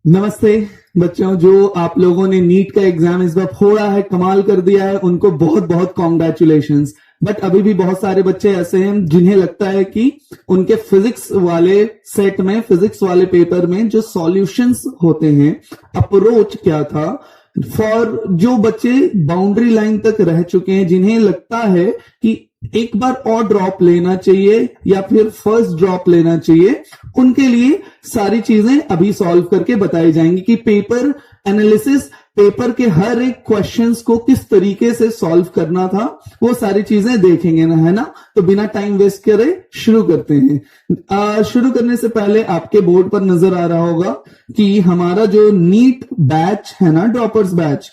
नमस्ते बच्चों, जो आप लोगों ने नीट का एग्जाम इस बार फोड़ा है, कमाल कर दिया है, उनको बहुत बहुत कॉन्ग्रेचुलेशंस। बट अभी भी बहुत सारे बच्चे ऐसे हैं जिन्हें लगता है कि उनके फिजिक्स वाले सेट में, फिजिक्स वाले पेपर में जो सॉल्यूशंस होते हैं, अप्रोच क्या था फॉर जो बच्चे बाउंड्री लाइन तक रह चुके हैं, जिन्हें लगता है कि एक बार और ड्रॉप लेना चाहिए या फिर फर्स्ट ड्रॉप लेना चाहिए, उनके लिए सारी चीजें अभी सॉल्व करके बताई जाएंगी कि पेपर एनालिसिस, पेपर के हर एक क्वेश्चंस को किस तरीके से सॉल्व करना था, वो सारी चीजें देखेंगे ना, है ना। तो बिना टाइम वेस्ट करे शुरू करते हैं। शुरू करने से पहले आपके बोर्ड पर नजर आ रहा होगा कि हमारा जो नीट बैच है ना, ड्रॉपर्स बैच,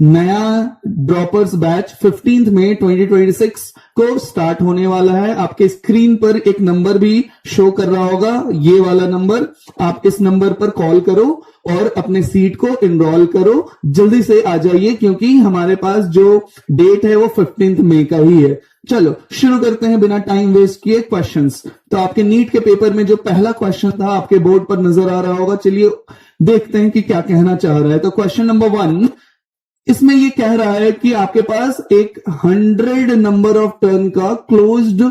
नया ड्रॉपर्स बैच 15 मई 2026 को स्टार्ट होने वाला है। आपके स्क्रीन पर एक नंबर भी शो कर रहा होगा, ये वाला नंबर। आप इस नंबर पर कॉल करो और अपने सीट को इनरोल करो, जल्दी से आ जाइए क्योंकि हमारे पास जो डेट है वो 15 मई का ही है। चलो शुरू करते हैं बिना टाइम वेस्ट किए क्वेश्चंस। तो आपके नीट के पेपर में जो पहला क्वेश्चन था आपके बोर्ड पर नजर आ रहा होगा, चलिए देखते हैं कि क्या कहना चाह रहा है। तो क्वेश्चन नंबर 1, इसमें ये कह रहा है कि आपके पास एक 100 नंबर ऑफ टर्न का क्लोज्ड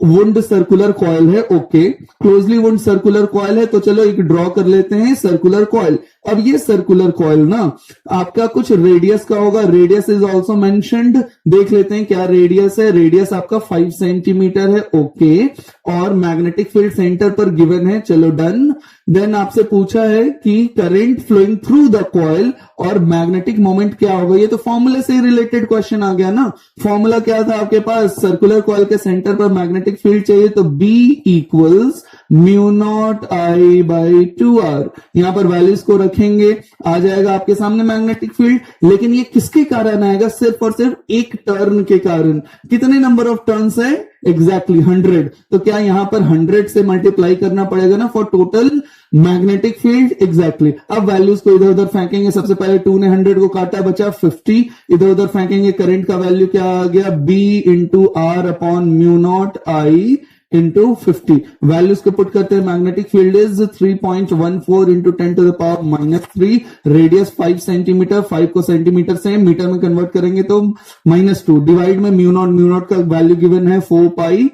वुंड सर्कुलर कॉइल है। Okay, closely wound circular coil है, तो चलो एक ड्रॉ कर लेते हैं सर्कुलर कॉइल। अब ये सर्कुलर कॉइल ना आपका कुछ रेडियस का होगा, रेडियस इज ऑल्सो मेंशन्ड। देख लेते हैं क्या रेडियस है। रेडियस आपका 5 सेंटीमीटर है। ओके, और मैग्नेटिक फील्ड सेंटर पर गिवन है, चलो डन। देन आपसे पूछा है कि current flowing through the coil और मैग्नेटिक मोमेंट क्या होगा। ये तो फॉर्मूले से रिलेटेड क्वेश्चन आ गया ना। फॉर्मूला क्या था आपके पास, सर्कुलर कॉइल के सेंटर पर मैग्नेटिक फील्ड चाहिए, तो B इक्वल्स μ0I/2r। यहां पर वैल्यूज को रखेंगे, आ जाएगा आपके सामने मैग्नेटिक फील्ड। लेकिन ये किसके कारण आएगा, सिर्फ और सिर्फ एक टर्न के कारण। कितने नंबर ऑफ टर्न्स है, एग्जैक्टली 100। तो क्या यहां पर 100 से मल्टीप्लाई करना पड़ेगा ना for total magnetic field. Exactly. अब वैल्यूज को इधर उधर फेंकेंगे। सबसे पहले 2 ने 100 को काटा, बचा 50। इधर उधर फेंकेंगे, करंट का वैल्यू क्या आ गया, B into R upon μ0I into 50। Values को पुट करते हैं। Magnetic field is 3.14 into 10⁻³ radius 5 centimetre. 5 को सेंटीमीटर से मीटर में कन्वर्ट करेंगे तो -2 डिवाइड में μ0 का वैल्यू गिवन है 4 पाई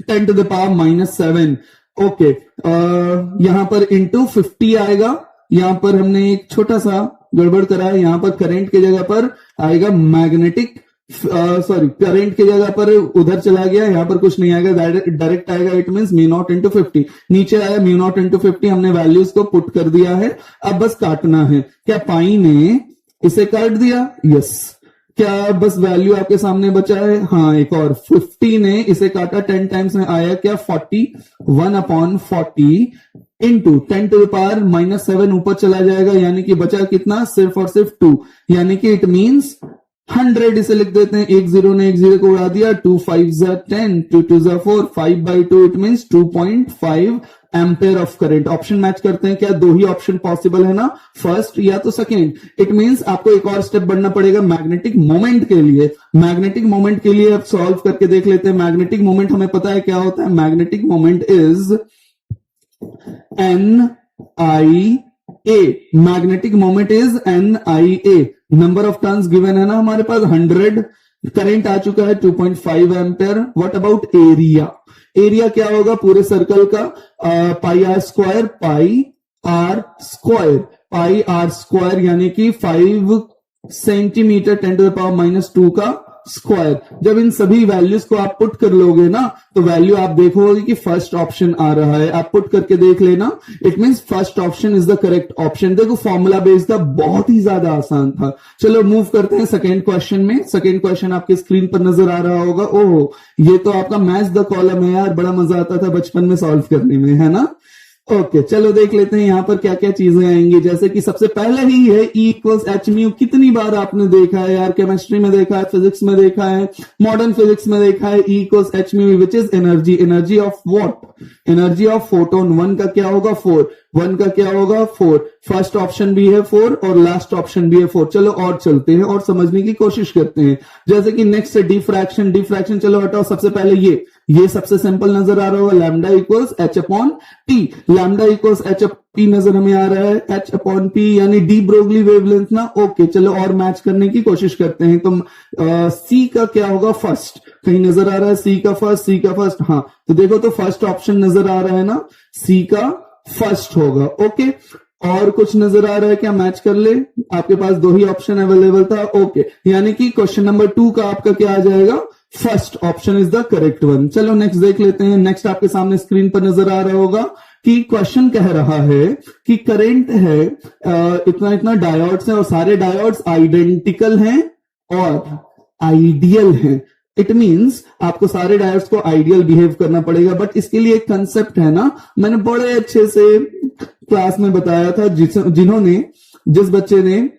10⁻⁻7। ओके, यहां पर इंटू 50 आएगा। यहां पर हमने एक छोटा सा गड़बड़ करा है, यहां पर करंट की जगह पर आएगा मैग्नेटिक, करंट की जगह पर उधर चला गया, यहां पर कुछ नहीं आएगा, डायरेक्ट आएगा। It means μ0 into 50। नीचे आया μ0 इंटू 50, हमने वैल्यूज को पुट कर दिया है। अब बस काटना है। क्या पाई ने इसे काट दिया, यस। क्या बस वैल्यू आपके सामने बचा है, हाँ एक और 50 ने इसे काटा, 10 टाइम्स में आया क्या 41/40 इंटू 10⁻⁻7 ऊपर चला जाएगा, यानी कि बचा कितना, सिर्फ और सिर्फ 2, यानी कि इट मींस 100। इसे लिख देते हैं, 1 0 ने 1 0 को उड़ा दिया, 2 5 10, 2 2 4, 5/2 it means 2.5 ampere of current. Option match करते हैं, क्या दो ही ऑप्शन पॉसिबल है ना, फर्स्ट या तो सेकेंड। इट मींस आपको एक और स्टेप बढ़ना पड़ेगा मैग्नेटिक मोमेंट के लिए। मैग्नेटिक मोमेंट के लिए अब सॉल्व करके देख लेते हैं। मैग्नेटिक मोमेंट हमें पता है क्या होता है, magnetic moment is NIA। Magnetic moment is NIA। Number of turns given है ना हमारे पास 100, करंट आ चुका है 2.5 ampere. What about area, area क्या होगा पूरे सर्कल का, πr², πr² यानी कि 5 सेंटीमीटर 10⁻⁻2 का स्क्वायर। जब इन सभी वैल्यूज को आप पुट कर लोगे ना, तो वैल्यू आप देखोगे कि फर्स्ट ऑप्शन आ रहा है। आप पुट करके देख लेना, it means first option is the correct option. देखो फॉर्मूला बेस्ड था, बहुत ही ज्यादा आसान था। चलो मूव करते हैं सेकेंड क्वेश्चन में। सेकेंड क्वेश्चन आपके स्क्रीन पर नजर आ रहा होगा। ओहो, ये तो आपका मैच द कॉलम है यार, बड़ा मजा आता था बचपन में सॉल्व करने में, है ना। ओके, चलो देख लेते हैं यहां पर क्या क्या चीजें आएंगी। जैसे कि सबसे पहले ही है E इक्वल्स h/μ। कितनी बार आपने देखा है यार, केमिस्ट्री में देखा है, फिजिक्स में देखा है, मॉडर्न फिजिक्स में देखा है। E equals h/μ which is energy. Energy of what, energy of photon. 1 का क्या होगा 4, 1 का क्या होगा 4, फर्स्ट ऑप्शन भी है 4 और लास्ट ऑप्शन भी है 4। चलो और चलते हैं और समझने की कोशिश करते हैं। जैसे कि नेक्स्ट है डिफ्रैक्शन। डिफ्रैक्शन चलो हटाओ, सबसे पहले ये सबसे सिंपल नजर आ रहा होगा, lambda equals H upon T. Lambda equals H P नजर हमें आ रहा है, एच अपॉन पी यानी डी ब्रोगली वेवलेंथ ना। ओके चलो और मैच करने की कोशिश करते हैं। तो सी का क्या होगा फर्स्ट, कहीं नजर आ रहा है सी का फर्स्ट, हाँ तो देखो तो फर्स्ट ऑप्शन नजर आ रहा है ना, सी का फर्स्ट होगा। ओके और कुछ नजर आ रहा है क्या, मैच कर ले, आपके पास 2 ही ऑप्शन अवेलेबल था। ओके यानी कि क्वेश्चन नंबर 2 का आपका क्या आ जाएगा, first option is the correct one. चलो नेक्स्ट देख लेते हैं। नेक्स्ट आपके सामने स्क्रीन पर नजर आ रहा होगा कि क्वेश्चन कह रहा है कि करंट है इतना इतना डायोड्स है और सारे डायोड्स आइडेंटिकल हैं और आइडियल हैं। इट मींस आपको सारे डायोड्स को आइडियल बिहेव करना पड़ेगा, बट इसके लिए एक कंसेप्ट है ना, मैंने बड़े अच्छे से क्लास में बताया था। जिस बच्चे ने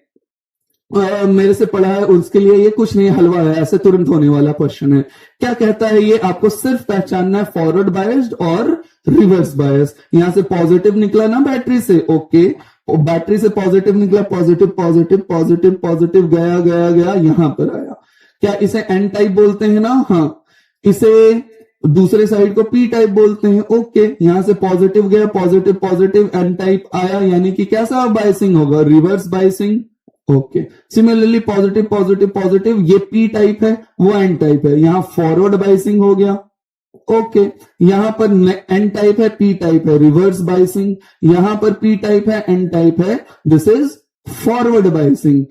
मेरे से पढ़ा है उसके लिए ये कुछ नहीं हलवा है, ऐसे तुरंत होने वाला क्वेश्चन है। क्या कहता है ये, आपको सिर्फ पहचानना है फॉरवर्ड बायस्ड और रिवर्स बायस। यहां से पॉजिटिव निकला ना बैटरी से, ओके बैटरी से पॉजिटिव निकला, पॉजिटिव पॉजिटिव पॉजिटिव पॉजिटिव गया गया गया यहां पर आया। क्या इसे एन टाइप बोलते हैं ना, हाँ इसे दूसरे साइड को पी टाइप बोलते हैं। ओके यहां से पॉजिटिव गया, पॉजिटिव पॉजिटिव एन टाइप आया, यानी कि कैसा बायसिंग होगा, reverse biasing. Okay similarly positive positive positive, ये पी टाइप है वो एन टाइप है, यहां फॉरवर्ड बायसिंग हो गया। ओके यहां पर एन टाइप है पी टाइप है, रिवर्स बायसिंग। यहां पर पी टाइप है एन टाइप है, दिस इज फॉरवर्ड बायसिंग,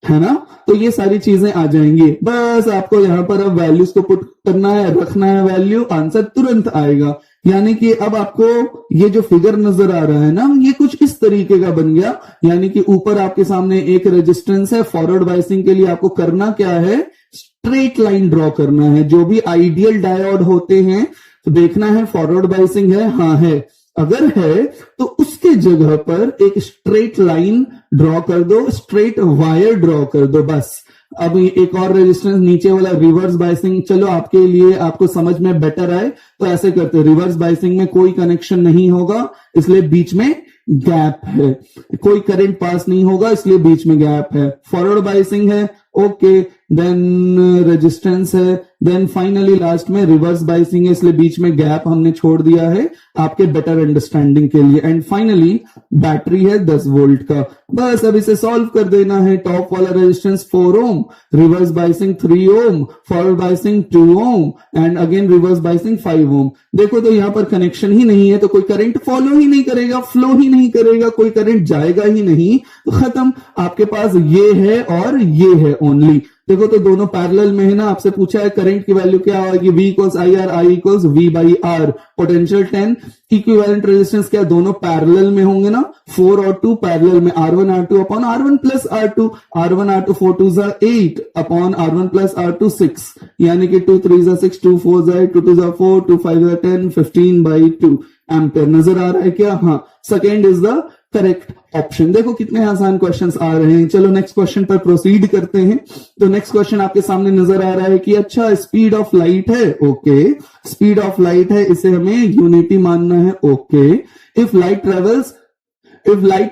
है ना। तो ये सारी चीजें आ जाएंगी, बस आपको यहां पर अब वैल्यूज को पुट करना है, रखना है वैल्यू, आंसर तुरंत आएगा। यानी कि अब आपको ये जो फिगर नजर आ रहा है ना, ये कुछ इस तरीके का बन गया। यानी कि ऊपर आपके सामने एक रेजिस्टेंस है, फॉरवर्ड बायसिंग के लिए आपको करना क्या है, स्ट्रेट लाइन ड्रॉ करना है। जो भी आइडियल डायोड होते हैं तो देखना है फॉरवर्ड बायसिंग है, हाँ है, अगर है तो उसके जगह पर एक स्ट्रेट लाइन ड्रॉ कर दो, स्ट्रेट वायर ड्रॉ कर दो बस। अब एक और रेजिस्टेंस नीचे वाला रिवर्स बायसिंग, चलो आपके लिए आपको समझ में बेटर आए तो ऐसे करते हैं। रिवर्स बायसिंग में कोई कनेक्शन नहीं होगा इसलिए बीच में गैप है, कोई करंट पास नहीं होगा इसलिए बीच में गैप है। फॉरवर्ड बायसिंग है, ओके देन रेजिस्टेंस है, देन फाइनली लास्ट में रिवर्स बायसिंग है इसलिए बीच में गैप हमने छोड़ दिया है आपके बेटर अंडरस्टैंडिंग के लिए। एंड फाइनली बैटरी है 10 वोल्ट का। बस अब इसे सॉल्व कर देना है। टॉप वाला resistance 4 ohm, reverse biasing 3 ohm, forward biasing 2 ohm and again reverse biasing 5 ohm. देखो तो यहां पर कनेक्शन ही नहीं है तो कोई करंट फॉलो ही नहीं करेगा, फ्लो ही नहीं करेगा, कोई करंट जाएगा ही नहीं, तो खत्म। आपके पास ये है और ये है ओनली। देखो तो दोनों पैरेलल में है ना। आपसे पूछा है करंट की वैल्यू क्या होगी, V equals I R, I equals V by R, potential 10, equivalent resistance क्या दोनों पैरेलल में होंगे ना, 4 और 2 पैरेलल में, R1 R2 upon R1 plus R2, R1 R2 4 2 8 upon R1 plus R2 6, यानी कि 2 3 6, 2 4 8, 2 2 4, 2 5 10, 15 बाई 2 एम्पेयर। नजर आ रहा है क्या, हाँ second is the correct option. देखो कितने आसान क्वेश्चंस आ रहे हैं। चलो नेक्स्ट क्वेश्चन पर प्रोसीड करते हैं। तो नेक्स्ट क्वेश्चन आपके सामने नजर आ रहा है कि अच्छा स्पीड ऑफ लाइट है, ओके स्पीड ऑफ लाइट है, इसे हमें यूनिटी मानना है। Okay if light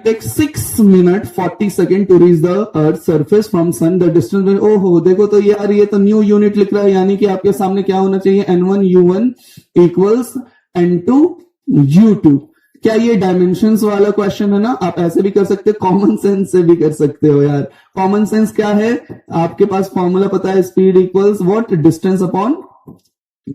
takes 6 minute 40 second to reach the earth surface from sun, the distance, ओहो देखो तो यार ये तो न्यू यूनिट लिख रहा है, यानी कि आपके सामने क्या होना चाहिए, N1 U1 equals N2 U2। क्या ये डायमेंशंस वाला क्वेश्चन है ना, आप ऐसे भी कर सकते हो, कॉमन सेंस से भी कर सकते हो यार। कॉमन सेंस क्या है, आपके पास फॉर्मूला पता है, speed equals what, distance upon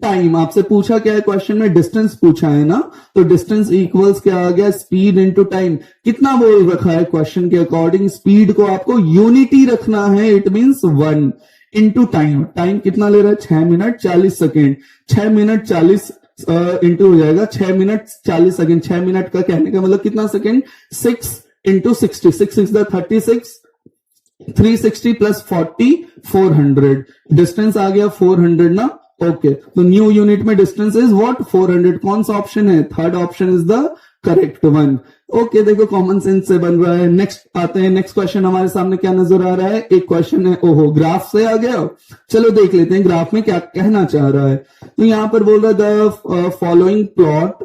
time. आपसे पूछा क्या है क्वेश्चन में, डिस्टेंस पूछा है ना, तो डिस्टेंस इक्वल्स क्या आ गया, स्पीड इनटू टाइम। कितना बोल रखा है क्वेश्चन के अकॉर्डिंग, स्पीड को आपको यूनिटी रखना है, it means 1 into time. Time कितना ले रहा है, 6 मिनट 40 सेकेंड, 6 मिनट 40 इंटू हो जाएगा 6 मिनट 40 सेकेंड। 6 मिनट का कहने का मतलब कितना सेकेंड, 6 इंटू 60, 6 6 36, 360 प्लस 40 400, डिस्टेंस आ गया 400 ना। ओके तो न्यू यूनिट में डिस्टेंस इज व्हाट, 400। कौन सा ऑप्शन है, third option is the correct one. Okay देखो कॉमन सेंस से बन रहा है। नेक्स्ट आते हैं, नेक्स्ट क्वेश्चन हमारे सामने क्या नजर आ रहा है, एक क्वेश्चन है, ओहो ग्राफ से आ गया। चलो देख लेते हैं ग्राफ में क्या कहना चाह रहा है। तो यहां पर बोल रहा है the following plot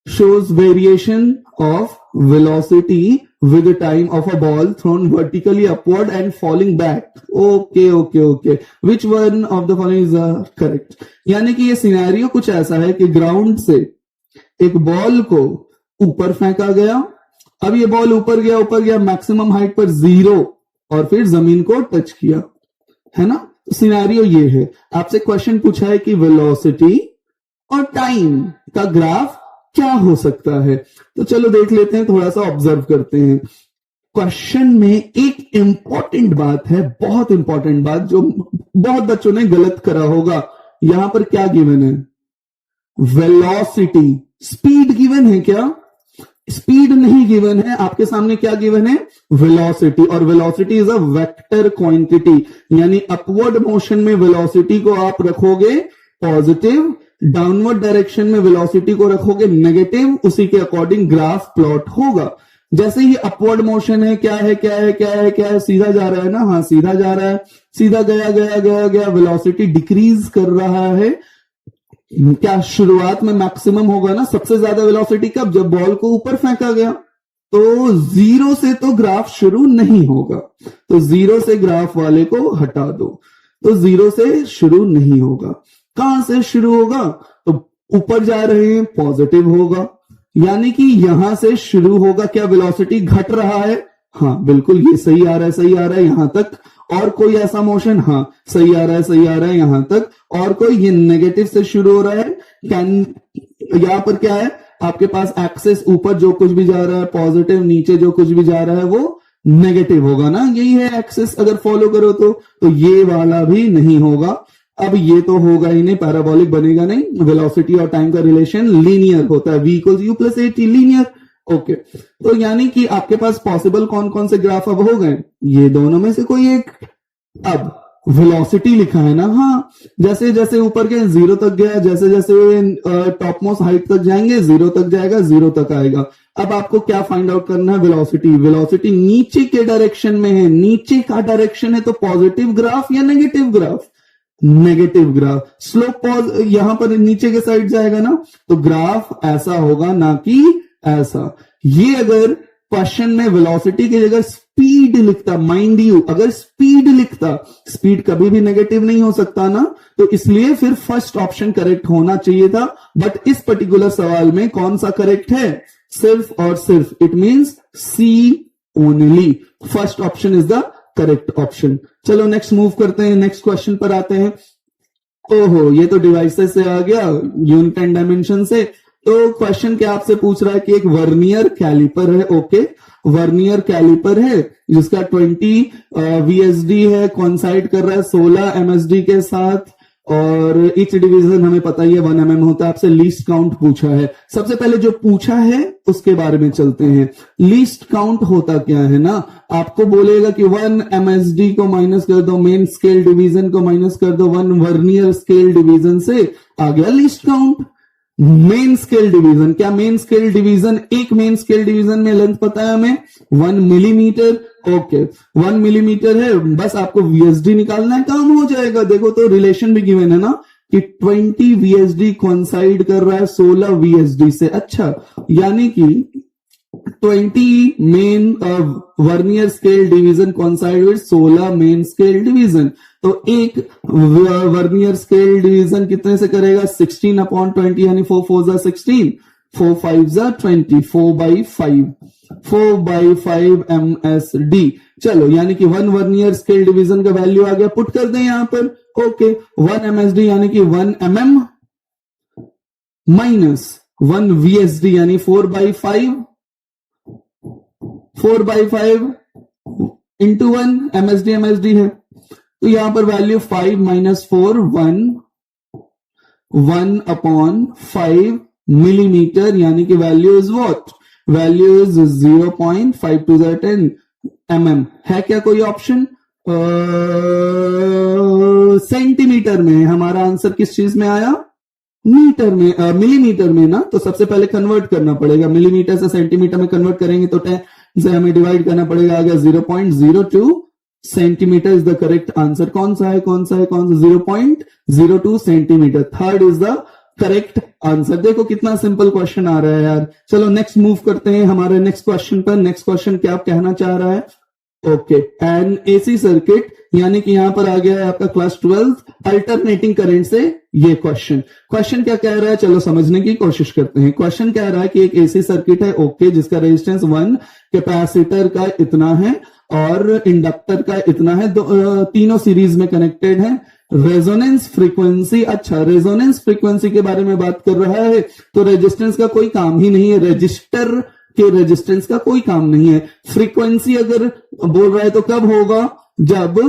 shows variation of velocity with the time of a ball thrown vertically upward and falling back. Okay. Which one of the following is correct? यानी कि ये सिनेरियो कुछ ऐसा है कि ग्राउंड से एक बॉल को ऊपर फेंका गया, अब ये बॉल ऊपर गया मैक्सिमम हाइट पर 0 और फिर जमीन को टच किया, है ना? सिनेरियो ये है। आपसे क्वेश्चन पूछा है कि वेलोसिटी और टाइम का ग्राफ क्या हो सकता है, तो चलो देख लेते हैं, थोड़ा सा ऑब्जर्व करते हैं। क्वेश्चन में एक इंपॉर्टेंट बात है, बहुत इंपॉर्टेंट बात, जो बहुत बच्चों ने गलत करा होगा। यहां पर क्या गिवन है? वेलोसिटी। स्पीड गिवन है क्या? स्पीड नहीं गिवन है, आपके सामने क्या गिवन है? वेलोसिटी। और velocity is a vector quantity, यानी अपवर्ड मोशन में वेलोसिटी को आप रखोगे पॉजिटिव, डाउनवर्ड डायरेक्शन में वेलोसिटी को रखोगे नेगेटिव, उसी के अकॉर्डिंग ग्राफ प्लॉट होगा। जैसे ही अपवर्ड मोशन है, क्या है, सीधा जा रहा है ना? हाँ, सीधा जा रहा है, सीधा गया, वेलोसिटी डिक्रीज कर रहा है। क्या शुरुआत में मैक्सिमम होगा ना? सबसे ज्यादा वेलोसिटी कब? जब बॉल को ऊपर फेंका गया। तो 0 से तो ग्राफ शुरू नहीं होगा, तो 0 से ग्राफ वाले को हटा दो, तो 0 से शुरू नहीं होगा। कहां से शुरू होगा? तो ऊपर जा रहे हैं, पॉजिटिव होगा, यानी कि यहां से शुरू होगा। क्या वेलोसिटी घट रहा है? हाँ बिल्कुल, ये सही आ रहा है यहां तक। और कोई ऐसा मोशन? हाँ, सही आ रहा है यहां तक। और कोई? ये नेगेटिव से शुरू हो रहा है। यहां पर क्या है आपके पास? एक्सेस ऊपर जो कुछ भी जा रहा है पॉजिटिव, नीचे जो कुछ भी जा रहा है वो नेगेटिव होगा ना? यही है एक्सेस, अगर फॉलो करो तो ये वाला भी नहीं होगा। अब ये तो होगा ही नहीं, पैराबोलिक बनेगा नहीं। वेलोसिटी और टाइम का रिलेशन लीनियर होता है, v = u + at, linear. Okay, तो यानी कि आपके पास पॉसिबल कौन कौन से ग्राफ अब हो गए? ये दोनों में से कोई एक। अब वेलोसिटी लिखा है ना? हाँ, जैसे जैसे ऊपर गए 0 तक गया, जैसे जैसे टॉप मोस्ट हाइट तक जाएंगे 0 तक जाएगा, 0 तक आएगा। अब आपको क्या फाइंड आउट करना है? वेलोसिटी नीचे के डायरेक्शन में है, नीचे का डायरेक्शन है, तो पॉजिटिव ग्राफ या negative graph? Negative graph. Slope pause यहां पर नीचे के साइड जाएगा ना, तो ग्राफ ऐसा होगा, ना कि ऐसा। ये अगर क्वेश्चन में वेलोसिटी की जगह स्पीड लिखता, माइंड यू, अगर स्पीड लिखता, स्पीड कभी भी नेगेटिव नहीं हो सकता ना, तो इसलिए फिर फर्स्ट ऑप्शन करेक्ट होना चाहिए था। बट इस पर्टिकुलर सवाल में कौन सा करेक्ट है? सिर्फ और सिर्फ, it means C only. First option is the correct option. चलो नेक्स्ट मूव करते हैं, नेक्स्ट क्वेश्चन पर आते हैं। ओहो, ये तो डिवाइसेस से आ गया, यूनिट एंड डायमेंशन से। तो क्वेश्चन क्या आपसे पूछ रहा है कि एक वर्नियर कैलिपर है। ओके, वर्नियर कैलिपर है जिसका 20 VSD है, कोइंसाइड कर रहा है 16 MSD के साथ, और ईच डिवीजन हमें पता ही है 1 mm होता है। आपसे लीस्ट काउंट पूछा है। सबसे पहले जो पूछा है उसके बारे में चलते हैं। लीस्ट काउंट होता क्या है ना? आपको बोलेगा कि 1 MSD को माइनस कर दो, मेन स्केल डिवीजन को माइनस कर दो 1 वर्नियर स्केल डिवीजन से, आ गया least count. Main scale division, क्या मेन स्केल डिवीजन, एक मेन स्केल डिवीजन में लेंथ पता है हमें 1 मिलीमीटर। ओके, 1 मिलीमीटर है, बस आपको VSD निकालना है, काम हो जाएगा। देखो तो रिलेशन भी गिवन है ना कि 20 VSD कोइंसाइड कर रहा है 16 VSD से। अच्छा, यानी कि 20 main vernier scale division coincide with 16 main scale division. तो एक वर्नियर स्केल डिवीजन कितने से करेगा? 16/20, यानी 4 4 16, 4 5 20, 4/5 MSD। चलो, यानी कि 1 वर्नियर स्केल डिवीजन का वैल्यू आ गया, पुट कर दें यहां पर। ओके, 1 MSD यानी कि 1 mm माइनस 1 VSD यानी 4/5 इंटू 1 MSD है। तो यहां पर वैल्यू 5 - 4 1/5 मिलीमीटर, यानी कि value is what? Value is 0.52 10 mm। है क्या कोई ऑप्शन? सेंटीमीटर में। हमारा आंसर किस चीज में आया? मीटर में, मिलीमीटर में ना। तो सबसे पहले कन्वर्ट करना पड़ेगा, मिलीमीटर से सेंटीमीटर में कन्वर्ट करेंगे तो 10 से हमें डिवाइड करना पड़ेगा। आ गया 0.02 centimetre is the correct answer. कौन सा है? 0.02 centimetre. Third is the correct answer. देखो कितना सिंपल क्वेश्चन आ रहा है यार। चलो नेक्स्ट मूव करते हैं हमारे नेक्स्ट क्वेश्चन पर। नेक्स्ट क्वेश्चन क्या कहना चाह रहा है? ओके, एन एसी सर्किट, यानी कि यहां पर आ गया है आपका क्लास 12 अल्टरनेटिंग करंट से ये क्वेश्चन क्या कह रहा है, चलो समझने की कोशिश करते हैं। क्वेश्चन कह रहा है कि एक एसी सर्किट है, ओके, जिसका रेजिस्टेंस 1, कैपेसिटर का इतना है और इंडक्टर का इतना है, तीनों सीरीज में कनेक्टेड है। रेजोनेंस फ्रीक्वेंसी, अच्छा रेजोनेंस फ्रीक्वेंसी के बारे में बात कर रहा है, तो रेजिस्टेंस का कोई काम ही नहीं है, रजिस्टर के रेजिस्टेंस का कोई काम नहीं है। फ्रीक्वेंसी अगर बोल रहा है तो कब होगा, जब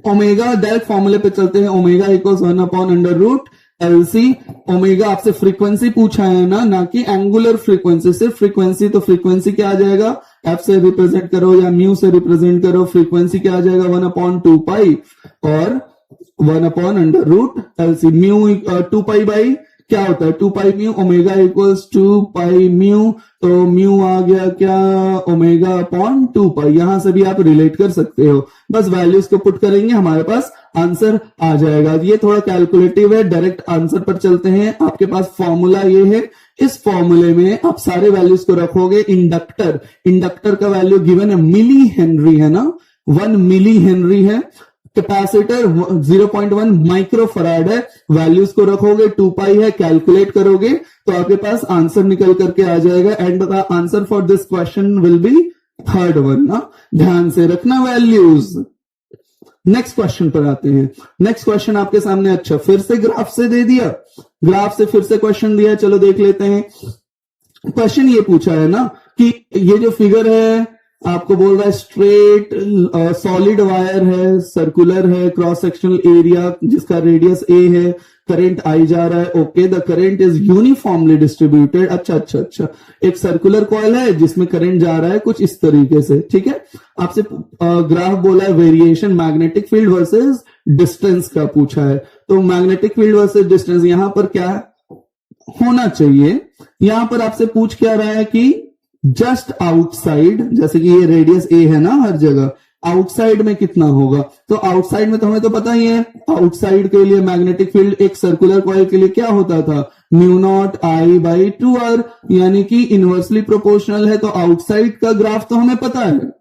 ओमेगा, डायरेक्ट फॉर्मूले पे चलते हैं, ओमेगा इक्वल्स 1/√LC। ओमेगा आपसे फ्रीक्वेंसी पूछा है ना कि एंगुलर फ्रीक्वेंसी, सिर्फ फ्रीक्वेंसी, तो फ्रीक्वेंसी क्या आ जाएगा, एफ से रिप्रेजेंट करो या म्यू से रिप्रेजेंट करो, फ्रीक्वेंसी क्या आ जाएगा 1/2π और 1/√LC। म्यू 2π बाई क्या होता है 2π म्यू, ओमेगा इक्वल्स 2π म्यू, तो म्यू आ गया क्या, ओमेगा अपॉन 2π। यहां से भी आप रिलेट कर सकते हो, बस वैल्यूज को पुट करेंगे हमारे पास आंसर आ जाएगा। ये थोड़ा कैलकुलेटिव है, डायरेक्ट आंसर पर चलते हैं। आपके पास फॉर्मूला ये है, इस फॉर्मूले में आप सारे वैल्यूज को रखोगे। इंडक्टर का वैल्यू गिवन है मिली हेनरी है ना, 1 मिली हेनरी है। कैपेसिटर 0.1 माइक्रोफराड है, वैल्यूज को रखोगे, 2π है, कैलकुलेट करोगे तो आपके पास आंसर निकल करके आ जाएगा। And the answer for this question will be third one ना, ध्यान से रखना वैल्यूज। नेक्स्ट क्वेश्चन पर आते हैं। नेक्स्ट क्वेश्चन आपके सामने, अच्छा फिर से ग्राफ से दे दिया, ग्राफ से फिर से क्वेश्चन दिया, चलो देख लेते हैं। क्वेश्चन ये पूछा है ना कि ये जो फिगर है आपको बोल रहा है स्ट्रेट सॉलिड वायर है, सर्कुलर है, क्रॉस सेक्शनल एरिया जिसका रेडियस ए है, करंट आई जा रहा है, okay, the current is uniformly distributed. अच्छा, एक सर्कुलर कॉइल है जिसमें करंट जा रहा है कुछ इस तरीके से, ठीक है। आपसे ग्राफ बोला है variation magnetic field versus distance का पूछा है, तो मैग्नेटिक फील्ड वर्सेस डिस्टेंस यहां पर क्या होना चाहिए, यहां पर आपसे पूछ क्या रहा है कि जस्ट आउटसाइड, जैसे कि ये रेडियस ए है ना हर जगह, आउटसाइड में कितना होगा, तो आउटसाइड में तो हमें तो पता ही है, आउटसाइड के लिए मैग्नेटिक फील्ड एक सर्कुलर कॉइल के लिए क्या होता था, μ0I/2r, यानी कि इनवर्सली प्रोपोर्शनल है। तो आउटसाइड का ग्राफ तो हमें पता है,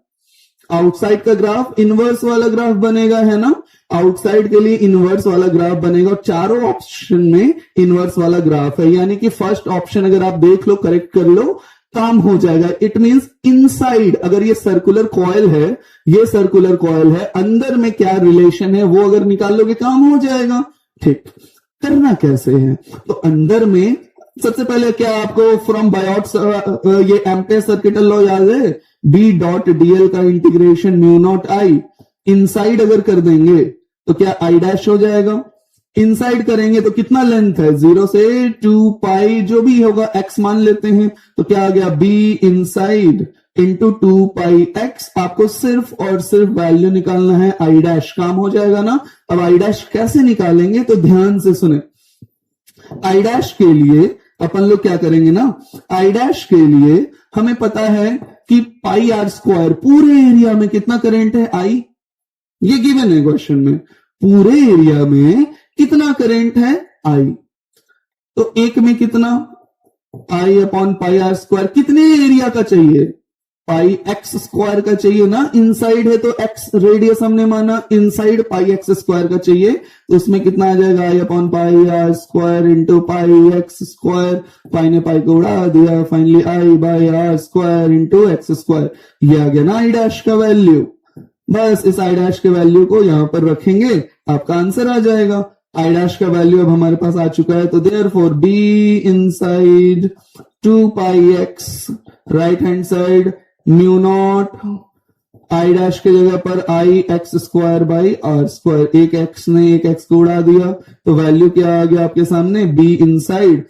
आउटसाइड का ग्राफ इनवर्स वाला ग्राफ बनेगा है ना, आउटसाइड के लिए इनवर्स वाला ग्राफ बनेगा और चारों ऑप्शन में इनवर्स वाला ग्राफ है, यानी कि फर्स्ट ऑप्शन अगर आप देख लो, करेक्ट कर लो, काम हो जाएगा। इट मींस इनसाइड, अगर ये सर्कुलर कॉइल है, ये सर्कुलर कॉइल है, अंदर में क्या रिलेशन है वो अगर निकाल लोगे काम हो जाएगा। ठीक, करना कैसे है, तो अंदर में सबसे पहले क्या आपको फ्रॉम बायोट्स ये एम्पेयर सर्किटल लॉ याद है, B.dl का इंटीग्रेशन μ0I, इनसाइड अगर कर देंगे तो क्या I' हो जाएगा, इनसाइड करेंगे तो कितना लेंथ है 0 से 2π, जो भी होगा x मान लेते हैं, तो क्या आ गया B इनसाइड इंटू 2πx। आपको सिर्फ और सिर्फ वैल्यू निकालना है I', काम हो जाएगा ना। अब I' कैसे निकालेंगे, तो ध्यान से सुने। I' के लिए अपन लोग क्या करेंगे ना, I' के लिए हमें पता है कि πr², पूरे एरिया में कितना करंट है I, ये गिवन है क्वेश्चन में, पूरे एरिया में कितना करंट है I, तो एक में कितना I/πr², कितने एरिया का चाहिए, πx² का चाहिए ना, इनसाइड है तो x रेडियस हमने माना, इनसाइड πx² का चाहिए, तो उसमें कितना आ जाएगा I/πr² इंटू πx², पाई ने पाई को उड़ा दिया, फाइनली I/r² इंटू x², ये आ गया ना I' का वैल्यू। बस इस I' के वैल्यू को यहां पर रखेंगे, आपका आंसर आ जाएगा। I' का वैल्यू अब हमारे पास आ चुका है, तो therefore B inside 2πx, right hand side μ0 I' के जगह पर Ix²/r², एक x ने एक x को उड़ा दिया, तो वैल्यू क्या आ गया आपके सामने, B इनसाइड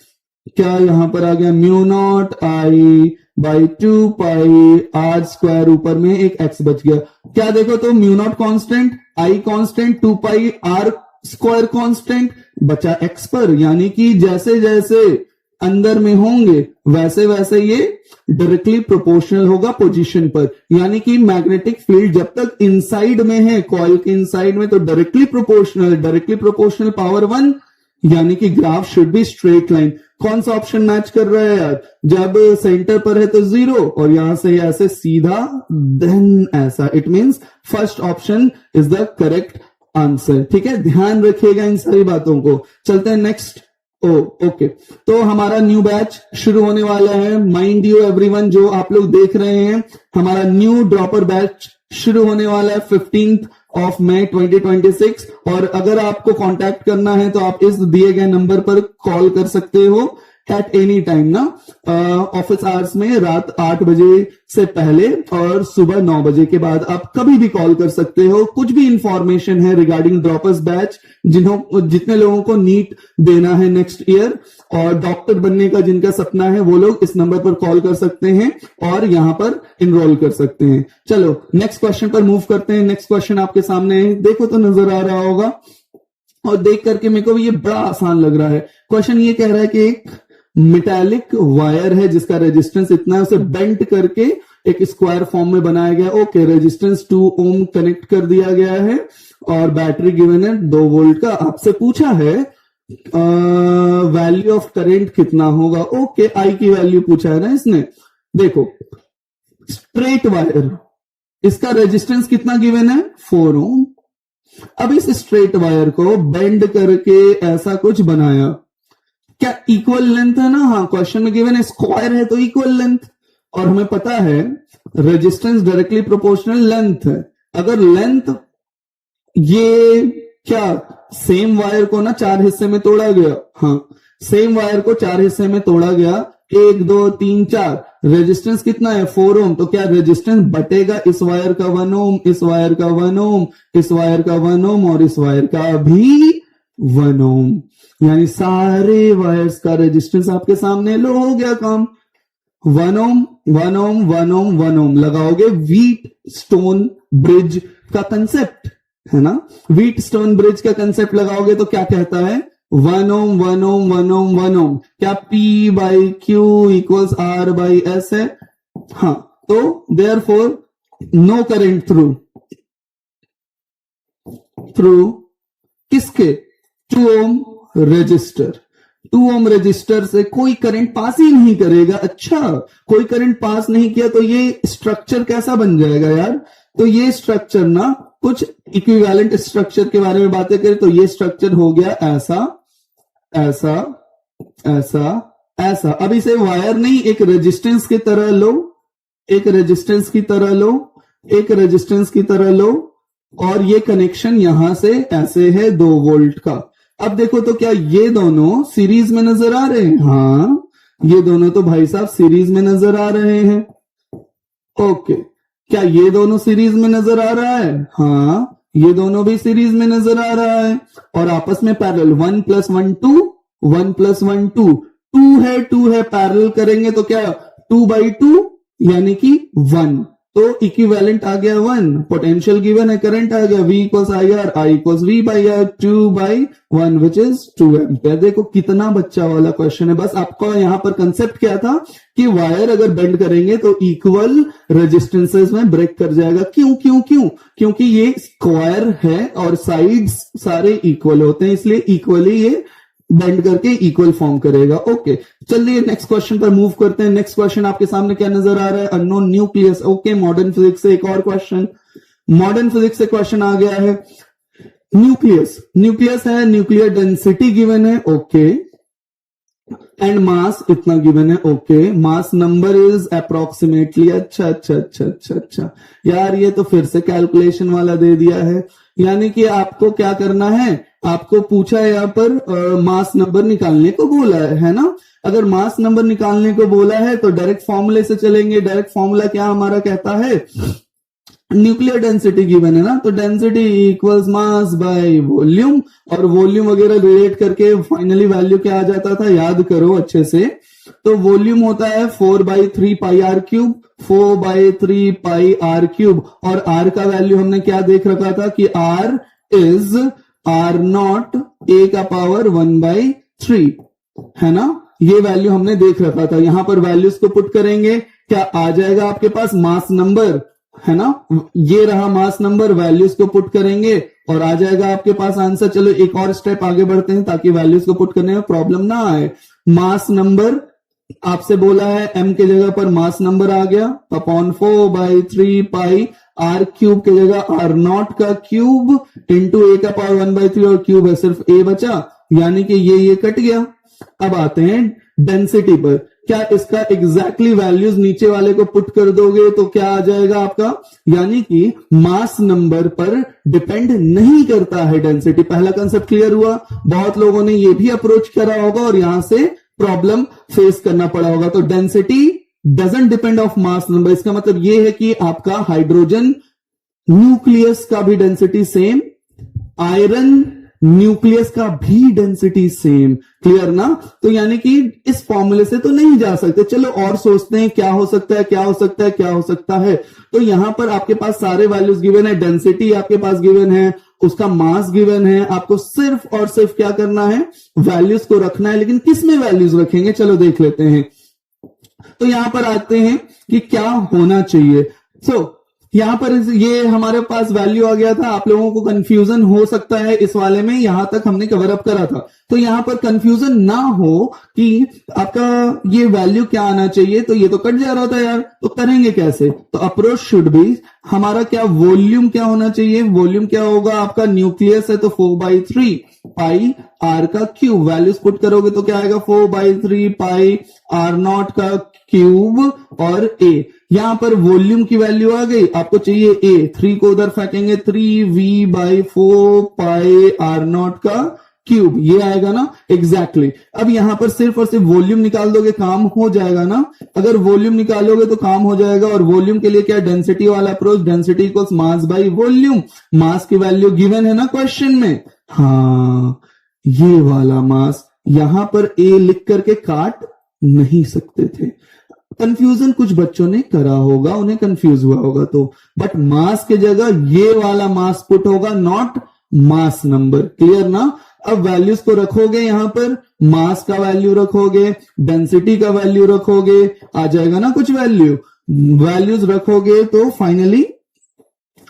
क्या यहां पर आ गया μ0I/2πr², ऊपर में एक x बच गया। क्या देखो तो μ0 constant, I constant, 2πr² constant, बचा x पर, यानी कि जैसे जैसे अंदर में होंगे वैसे वैसे ये डायरेक्टली प्रोपोर्शनल होगा पोजीशन पर, यानी कि मैग्नेटिक फील्ड जब तक इनसाइड में है, कॉइल के इनसाइड में, तो डायरेक्टली प्रोपोर्शनल पावर 1, यानी कि graph should be straight line. कौन सा ऑप्शन मैच कर रहा है यार? जब सेंटर पर है तो 0 और यहां से ऐसे सीधा देन ऐसा, it means first option is the correct answer. ठीक है, ध्यान रखिएगा इन सारी बातों को। चलते हैं नेक्स्ट। ओके, तो हमारा न्यू बैच शुरू होने वाला है। माइंड यू एवरीवन, जो आप लोग देख रहे हैं, हमारा न्यू ड्रॉपर बैच शुरू होने वाला है 15 मई 2026। और अगर आपको कांटेक्ट करना है तो आप इस दिए गए नंबर पर कॉल कर सकते हो एट एनी टाइम ना, ऑफिस आवर्स में रात 8 बजे से पहले और सुबह 9 बजे के बाद आप कभी भी कॉल कर सकते हो। कुछ भी इंफॉर्मेशन है रिगार्डिंग ड्रॉपर्स बैच, जितने लोगों को नीट देना है नेक्स्ट ईयर और डॉक्टर बनने का जिनका सपना है, वो लोग इस नंबर पर कॉल कर सकते हैं और यहां पर इनरोल कर सकते हैं। चलो नेक्स्ट क्वेश्चन पर मूव करते हैं। नेक्स्ट क्वेश्चन आपके सामने है, देखो तो नजर आ रहा होगा और देख करके मेरे को ये बड़ा आसान लग रहा है। क्वेश्चन ये कह रहा है कि एक मेटालिक वायर है जिसका रेजिस्टेंस इतना है, उसे बेंड करके एक स्क्वायर फॉर्म में बनाया गया। ओके, रेजिस्टेंस 2 ओम कनेक्ट कर दिया गया है और बैटरी गिवन है 2 वोल्ट का। आपसे पूछा है वैल्यू ऑफ करंट कितना होगा। ओके, आई की वैल्यू पूछा है ना इसने। देखो स्ट्रेट वायर, इसका रेजिस्टेंस कितना गिवन है 4 ओम। अब इस स्ट्रेट वायर को बेंड करके ऐसा कुछ बनाया, क्या इक्वल लेंथ है ना? हाँ, क्वेश्चन में गिवन है स्क्वायर है तो इक्वल लेंथ, और हमें पता है रेजिस्टेंस डायरेक्टली प्रोपोर्शनल लेंथ है। अगर लेंथ ये क्या सेम वायर को ना 4 हिस्से में तोड़ा गया, हाँ सेम वायर को 4 हिस्से में तोड़ा गया, 1 2 3 4, रेजिस्टेंस कितना है 4 ओम, तो क्या रेजिस्टेंस बटेगा इस वायर का 1 ओम, इस वायर का 1 ओम, इस वायर का 1 ओम और इस वायर का भी 1 ओम, यानी सारे वायर्स का रेजिस्टेंस आपके सामने। लो हो गया काम। 1 ओम 1 ओम 1 ओम 1 ओम लगाओगे, व्हीट स्टोन ब्रिज का कंसेप्ट है ना, व्हीट स्टोन ब्रिज का कंसेप्ट लगाओगे तो क्या कहता है 1 ओम 1 ओम 1 ओम 1 ओम, क्या P by Q equals R by S है। हाँ, तो देयरफॉर नो करंट थ्रू किसके 2 ओम रजिस्टर। 2 ओम रजिस्टर से कोई करंट पास ही नहीं करेगा। अच्छा, कोई करंट पास नहीं किया तो ये स्ट्रक्चर कैसा बन जाएगा यार? तो ये स्ट्रक्चर ना, कुछ इक्विवेलेंट स्ट्रक्चर के बारे में बातें करें तो ये स्ट्रक्चर हो गया ऐसा ऐसा ऐसा ऐसा। अब इसे वायर नहीं, एक रेजिस्टेंस की तरह लो, एक रेजिस्टेंस की तरह लो, एक रेजिस्टेंस की तरह लो, और ये कनेक्शन यहां से ऐसे है 2 वोल्ट का। अब देखो तो क्या ये दोनों सीरीज में नजर आ रहे हैं? हाँ, ये दोनों तो भाई साहब सीरीज में नजर आ रहे हैं। ओके, क्या ये दोनों सीरीज में नजर आ रहा है? हाँ, ये दोनों भी सीरीज में नजर आ रहा है और आपस में पैरेलल। 1 + 1 2, 1 + 1 2, 2 है पैरेलल करेंगे तो क्या 2/2 यानी कि 1, तो इक्विवेलेंट आ गया 1। पोटेंशियल गिवन है, करंट आ गया V = IR, I = V/R, 2/1 which is 2 ampere. देखो कितना बच्चा वाला क्वेश्चन है। बस आपका यहां पर कंसेप्ट क्या था कि वायर अगर बेंड करेंगे तो इक्वल रेजिस्टेंसेस में ब्रेक कर जाएगा। क्यों क्यों क्यों? क्योंकि ये स्क्वायर है और साइड्स सारे इक्वल होते हैं, इसलिए इक्वली ये बेंड करके इक्वल फॉर्म करेगा। ओके, चलिए नेक्स्ट क्वेश्चन पर मूव करते हैं। नेक्स्ट क्वेश्चन आपके सामने क्या नजर आ रहा है? Unknown nucleus. Okay, modern physics से एक और क्वेश्चन, मॉडर्न फिजिक्स से क्वेश्चन आ गया है। न्यूक्लियस, न्यूक्लियस है, न्यूक्लियर डेंसिटी गिवन है। ओके, एंड मास इतना गिवन है। Okay, mass number is approximately. अच्छा यार, ये तो फिर से कैलकुलेशन वाला दे दिया है। यानी कि आपको क्या करना है, आपको पूछा है यहाँ पर मास नंबर निकालने को बोला है ना। अगर मास नंबर निकालने को बोला है तो डायरेक्ट फॉर्मूले से चलेंगे। डायरेक्ट फॉर्मूला क्या हमारा कहता है, न्यूक्लियर डेंसिटी गिवन है ना, तो density equals mass by volume, और वॉल्यूम वगैरह रिलेट करके फाइनली वैल्यू क्या आ जाता था, याद करो अच्छे से। तो वॉल्यूम होता है 4/3 πr³, 4/3 πr³, और r का वैल्यू हमने क्या देख रखा था कि r इज r0 a का पावर 1/3 है ना, ये वैल्यू हमने देख रखा था। यहां पर वैल्यूज को पुट करेंगे, क्या आ जाएगा आपके पास मास नंबर, है ना, ये रहा मास नंबर। वैल्यूज को पुट करेंगे और आ जाएगा आपके पास आंसर। चलो एक और स्टेप आगे बढ़ते हैं ताकि वैल्यूज को पुट करने में प्रॉब्लम ना आए। मास नंबर आपसे बोला है m के जगह पर मास नंबर आ गया अपॉन 4/3 पाई r क्यूब के जगह r नॉट का क्यूब इंटू a का पावर 1/3 और क्यूब है सिर्फ a बचा, यानी कि ये कट गया। अब आते हैं डेंसिटी पर। क्या इसका एग्जैक्टली वैल्यूज नीचे वाले को पुट कर दोगे तो क्या आ जाएगा आपका, यानी कि मास नंबर पर डिपेंड नहीं करता है डेंसिटी। पहला कंसेप्ट क्लियर हुआ। बहुत लोगों ने ये भी अप्रोच करा होगा और यहां से प्रॉब्लम फेस करना पड़ा होगा। तो density doesn't depend of mass number, इसका मतलब यह है कि आपका हाइड्रोजन न्यूक्लियस का भी डेंसिटी सेम, आयरन न्यूक्लियस का भी डेंसिटी सेम। क्लियर ना? तो यानी कि इस फॉर्मूले से तो नहीं जा सकते। चलो और सोचते हैं क्या हो सकता है, क्या हो सकता है, क्या हो सकता है। तो यहां पर आपके पास सारे वैल्यूज गिवन है, डेंसिटी आपके पास गिवन है, उसका मास गिवन है, आपको सिर्फ और सिर्फ क्या करना है, वैल्यूज को रखना है। लेकिन किस में वैल्यूज रखेंगे, चलो देख लेते हैं। तो यहां पर आते हैं कि क्या होना चाहिए। यहां पर ये हमारे पास वैल्यू आ गया था। आप लोगों को कंफ्यूजन हो सकता है इस वाले में, यहां तक हमने कवर अप करा था। तो यहां पर कंफ्यूजन ना हो कि आपका ये वैल्यू क्या आना चाहिए, तो ये तो कट जा रहा था यार, तो करेंगे कैसे। तो अप्रोच शुड बी हमारा क्या, वॉल्यूम क्या होना चाहिए। वॉल्यूम क्या होगा आपका, न्यूक्लियस है तो 4/3 पाई आर का क्यूब। वैल्यूज पुट करोगे तो क्या आएगा, 4/3 पाई आर नॉट का क्यूब और ए। यहां पर वॉल्यूम की वैल्यू आ गई, आपको चाहिए ए, 3 को उधर फेंकेंगे 3v/4 पाई आर नॉट का क्यूब, ये आएगा ना एग्जैक्टली। अब यहां पर सिर्फ और सिर्फ वॉल्यूम निकाल दोगे, काम हो जाएगा ना। अगर वॉल्यूम निकालोगे तो काम हो जाएगा। और वॉल्यूम के लिए क्या, डेंसिटी वाला approach, density equals mass by volume. Mass की वैल्यू गिवन है ना क्वेश्चन में, हाँ ये वाला मास। यहां पर ए लिख करके काट नहीं सकते थे। कंफ्यूजन कुछ बच्चों ने करा होगा, उन्हें कंफ्यूज हुआ होगा तो, बट मास के जगह ये वाला मास पुट होगा, नॉट मास नंबर। क्लियर ना? अब वैल्यूज को रखोगे, यहां पर मास का वैल्यू रखोगे, डेंसिटी का वैल्यू रखोगे, आ जाएगा ना कुछ वैल्यू। वैल्यूज रखोगे तो फाइनली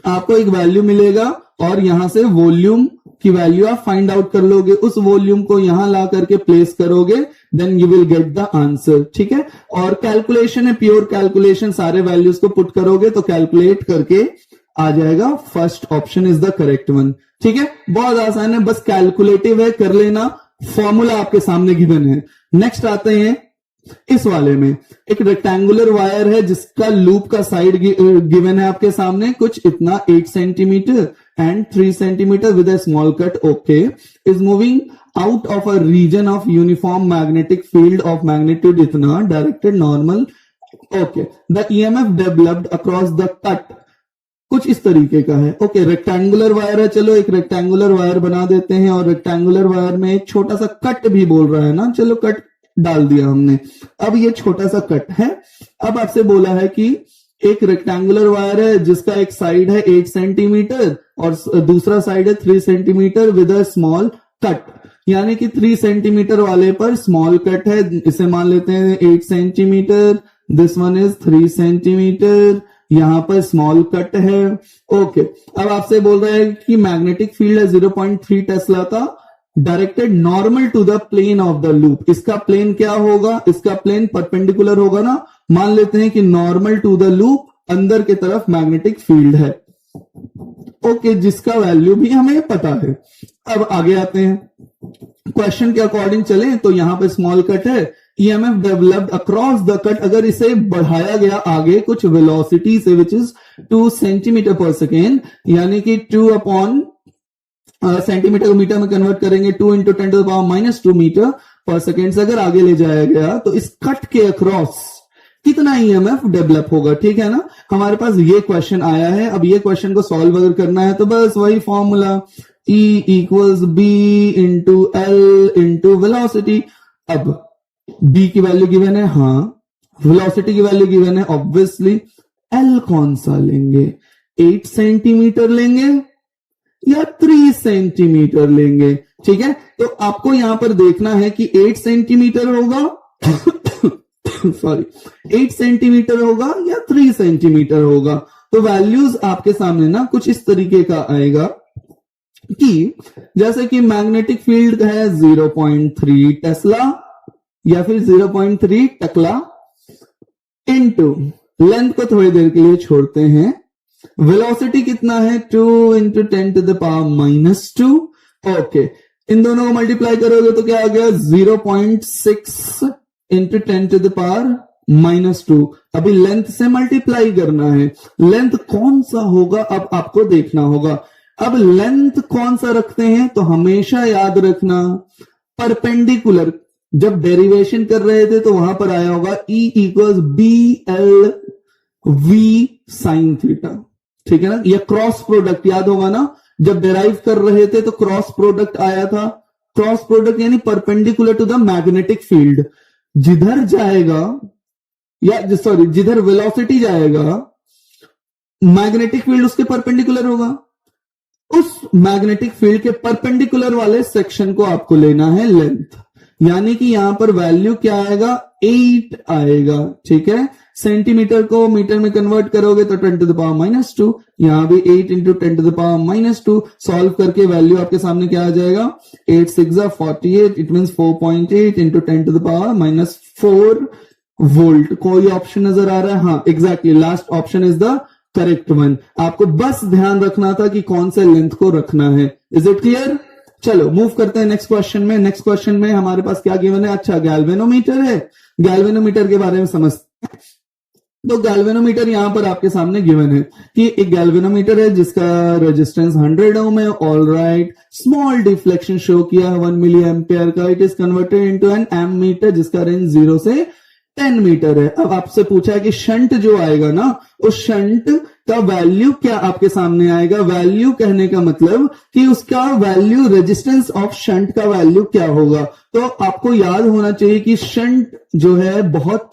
आपको एक वैल्यू मिलेगा और यहां से वॉल्यूम की वैल्यू आप फाइंड आउट कर लोगे। उस वॉल्यूम को यहां ला करके प्लेस करोगे, then you will get the answer. ठीक है? और कैलकुलेशन है, प्योर कैलकुलेशन, सारे वैल्यूज को पुट करोगे तो कैलकुलेट करके आ जाएगा। First option is the correct one. ठीक है? बहुत आसान है, बस कैलकुलेटिव है, कर लेना। फॉर्मूला आपके सामने गिवन है। नेक्स्ट आते हैं इस वाले में। एक रेक्टेंगुलर वायर है जिसका लूप का साइड गिवन है आपके सामने, कुछ इतना 8 centimetre and 3 centimetre with a small cut, okay, is moving out of a region of uniform magnetic field of magnitude इतना, directed normal, okay, the EMF developed across the cut कुछ इस तरीके का है। ओके, रेक्टेंगुलर वायर है, चलो एक rectangular wire बना देते हैं। और रेक्टेंगुलर वायर में एक छोटा सा कट भी बोल रहा है ना, चलो कट डाल दिया हमने। अब ये छोटा सा कट है। अब आपसे बोला है कि एक रेक्टेंगुलर वायर है जिसका एक साइड है 8 सेंटीमीटर और दूसरा साइड है 3 centimetre with a small cut, यानी कि 3 सेंटीमीटर वाले पर स्मॉल कट है, इसे मान लेते हैं 8 centimetre, this one is 3 centimetre, यहां पर स्मॉल कट है। ओके, अब आपसे बोल रहा है कि मैग्नेटिक फील्ड है 0.3 टेस्ला का, directed normal to the plane of the loop. इसका प्लेन क्या होगा, इसका प्लेन परपेंडिकुलर होगा ना। मान लेते हैं कि नॉर्मल टू द लूप, अंदर की तरफ मैग्नेटिक फील्ड है, ओके, जिसका वैल्यू भी हमें पता है। अब आगे आते हैं, क्वेश्चन के अकॉर्डिंग चलें तो यहां पे स्मॉल कट है, EMF developed across the cut, अगर इसे बढ़ाया गया आगे कुछ वेलोसिटी से विच इज 2 सेंटीमीटर पर सेकेंड, यानी कि 2 अपॉन सेंटीमीटर को मीटर में कन्वर्ट करेंगे, 2 इंटू 10⁻⁻2 मीटर पर सेकेंड से अगर आगे ले जाया गया तो इस कट के अक्रॉस कितना ईएमएफ डेवलप होगा। ठीक है ना? हमारे पास ये क्वेश्चन आया है। अब ये क्वेश्चन को सॉल्व अगर करना है तो बस वही formula, E equals B into L into velocity. अब B की वैल्यू गिवन है, हाँ, वेलोसिटी की वैल्यू गिवन है, ऑब्वियसली L कौन सा लेंगे, 8 सेंटीमीटर लेंगे या 3 सेंटीमीटर लेंगे। ठीक है? तो आपको यहां पर देखना है कि 8 सेंटीमीटर होगा सॉरी 8 सेंटीमीटर होगा या 3 सेंटीमीटर होगा। तो वैल्यूज आपके सामने ना कुछ इस तरीके का आएगा। कि जैसे कि मैग्नेटिक फील्ड है 0.3 टेस्ला या फिर 0.3 टकला इनटू लेंथ को थोड़ी देर के लिए छोड़ते हैं, वेलोसिटी कितना है 2 into 10 to the power -2। Okay, इन दोनों को मल्टीप्लाई करोगे तो क्या आ गया 0.6 इंटू 10 टू द पावर -2। अभी लेंथ से मल्टीप्लाई करना है, लेंथ कौन सा होगा अब आपको देखना होगा। अब लेंथ कौन सा रखते हैं तो हमेशा याद रखना परपेंडिकुलर, जब डेरिवेशन कर रहे थे तो वहां पर आया होगा E equals BL V sine theta, ठीक है ना। यह क्रॉस प्रोडक्ट याद होगा ना, जब डेराइव कर रहे थे तो क्रॉस प्रोडक्ट आया था। क्रॉस प्रोडक्ट यानी perpendicular to the magnetic field, जिधर जाएगा या सॉरी जिधर वेलोसिटी जाएगा मैग्नेटिक फील्ड उसके परपेंडिकुलर होगा। उस मैग्नेटिक फील्ड के परपेंडिकुलर वाले सेक्शन को आपको लेना है लेंथ, यानी कि यहां पर वैल्यू क्या आएगा 8 आएगा, ठीक है। सेंटीमीटर को मीटर में कन्वर्ट करोगे तो 10 टू द पावर -2, यहां भी 8 into 10 to the power -2। Solve करके वैल्यू आपके सामने क्या आ जाएगा 8 6 48, it mean 4.8 into 10 to the power -4 volt. कोई ऑप्शन नजर आ रहा है? हाँ exactly, last option is the correct one. आपको बस ध्यान रखना था कि कौन से लेंथ को रखना है। Is it clear? चलो मूव करते हैं नेक्स्ट क्वेश्चन में। नेक्स्ट क्वेश्चन में हमारे पास क्या गिवन है? अच्छा गैल्वेनोमीटर है। गैल्वेनोमीटर के बारे में समझते हैं। तो गैल्वेनोमीटर यहां पर आपके सामने गिवन है कि एक गैल्वेनोमीटर है जिसका रेजिस्टेंस 100 ओम है। All right, small deflection show किया है 1 मिली एम्पियर का। It is converted into an ammeter जिसका रेंज 0 से 10 मीटर है। अब आपसे पूछा है कि शंट जो आएगा ना, उस शंट का वैल्यू क्या आपके सामने आएगा। वैल्यू कहने का मतलब कि उसका वैल्यू, रेजिस्टेंस ऑफ शंट का वैल्यू क्या होगा। तो आपको याद होना चाहिए कि शंट जो है बहुत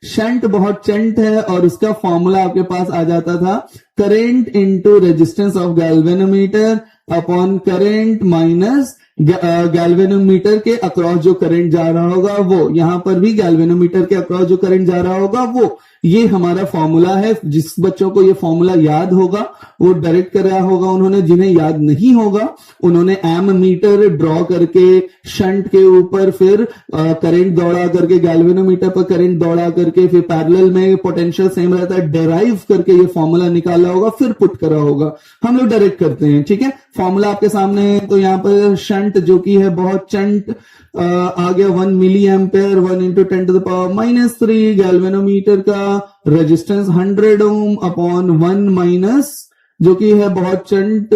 शंट बहुत चंट है, और उसका फॉर्मूला आपके पास आ जाता था current into resistance of galvanometer upon current minus galvanometer के अक्रॉस जो करंट जा रहा होगा वो। यहां पर भी गैल्वेनोमीटर के अक्रॉस जो करंट जा रहा होगा वो, ये हमारा फॉर्मूला है। जिस बच्चों को ये फॉर्मूला याद होगा वो डायरेक्ट कर रहा होगा उन्होंने, जिन्हें याद नहीं होगा उन्होंने एम मीटर ड्रॉ करके शंट के ऊपर फिर करंट दौड़ा करके, गैल्वेनोमीटर पर करंट दौड़ा करके, फिर पैरेलल में पोटेंशियल सेम रहता है, डेराइव करके ये फॉर्मूला निकाला होगा, फिर पुट करा होगा। हम लोग डायरेक्ट करते हैं, ठीक है। फॉर्मूला आपके सामने है। तो यहां पर शंट जो कि है बहुत चंट आ गया 1 milliampere 1 into 10 to the power -3। Galvanometer का रेजिस्टेंस 100 ओम अपॉन 1 माइनस जो कि है बहुत चंट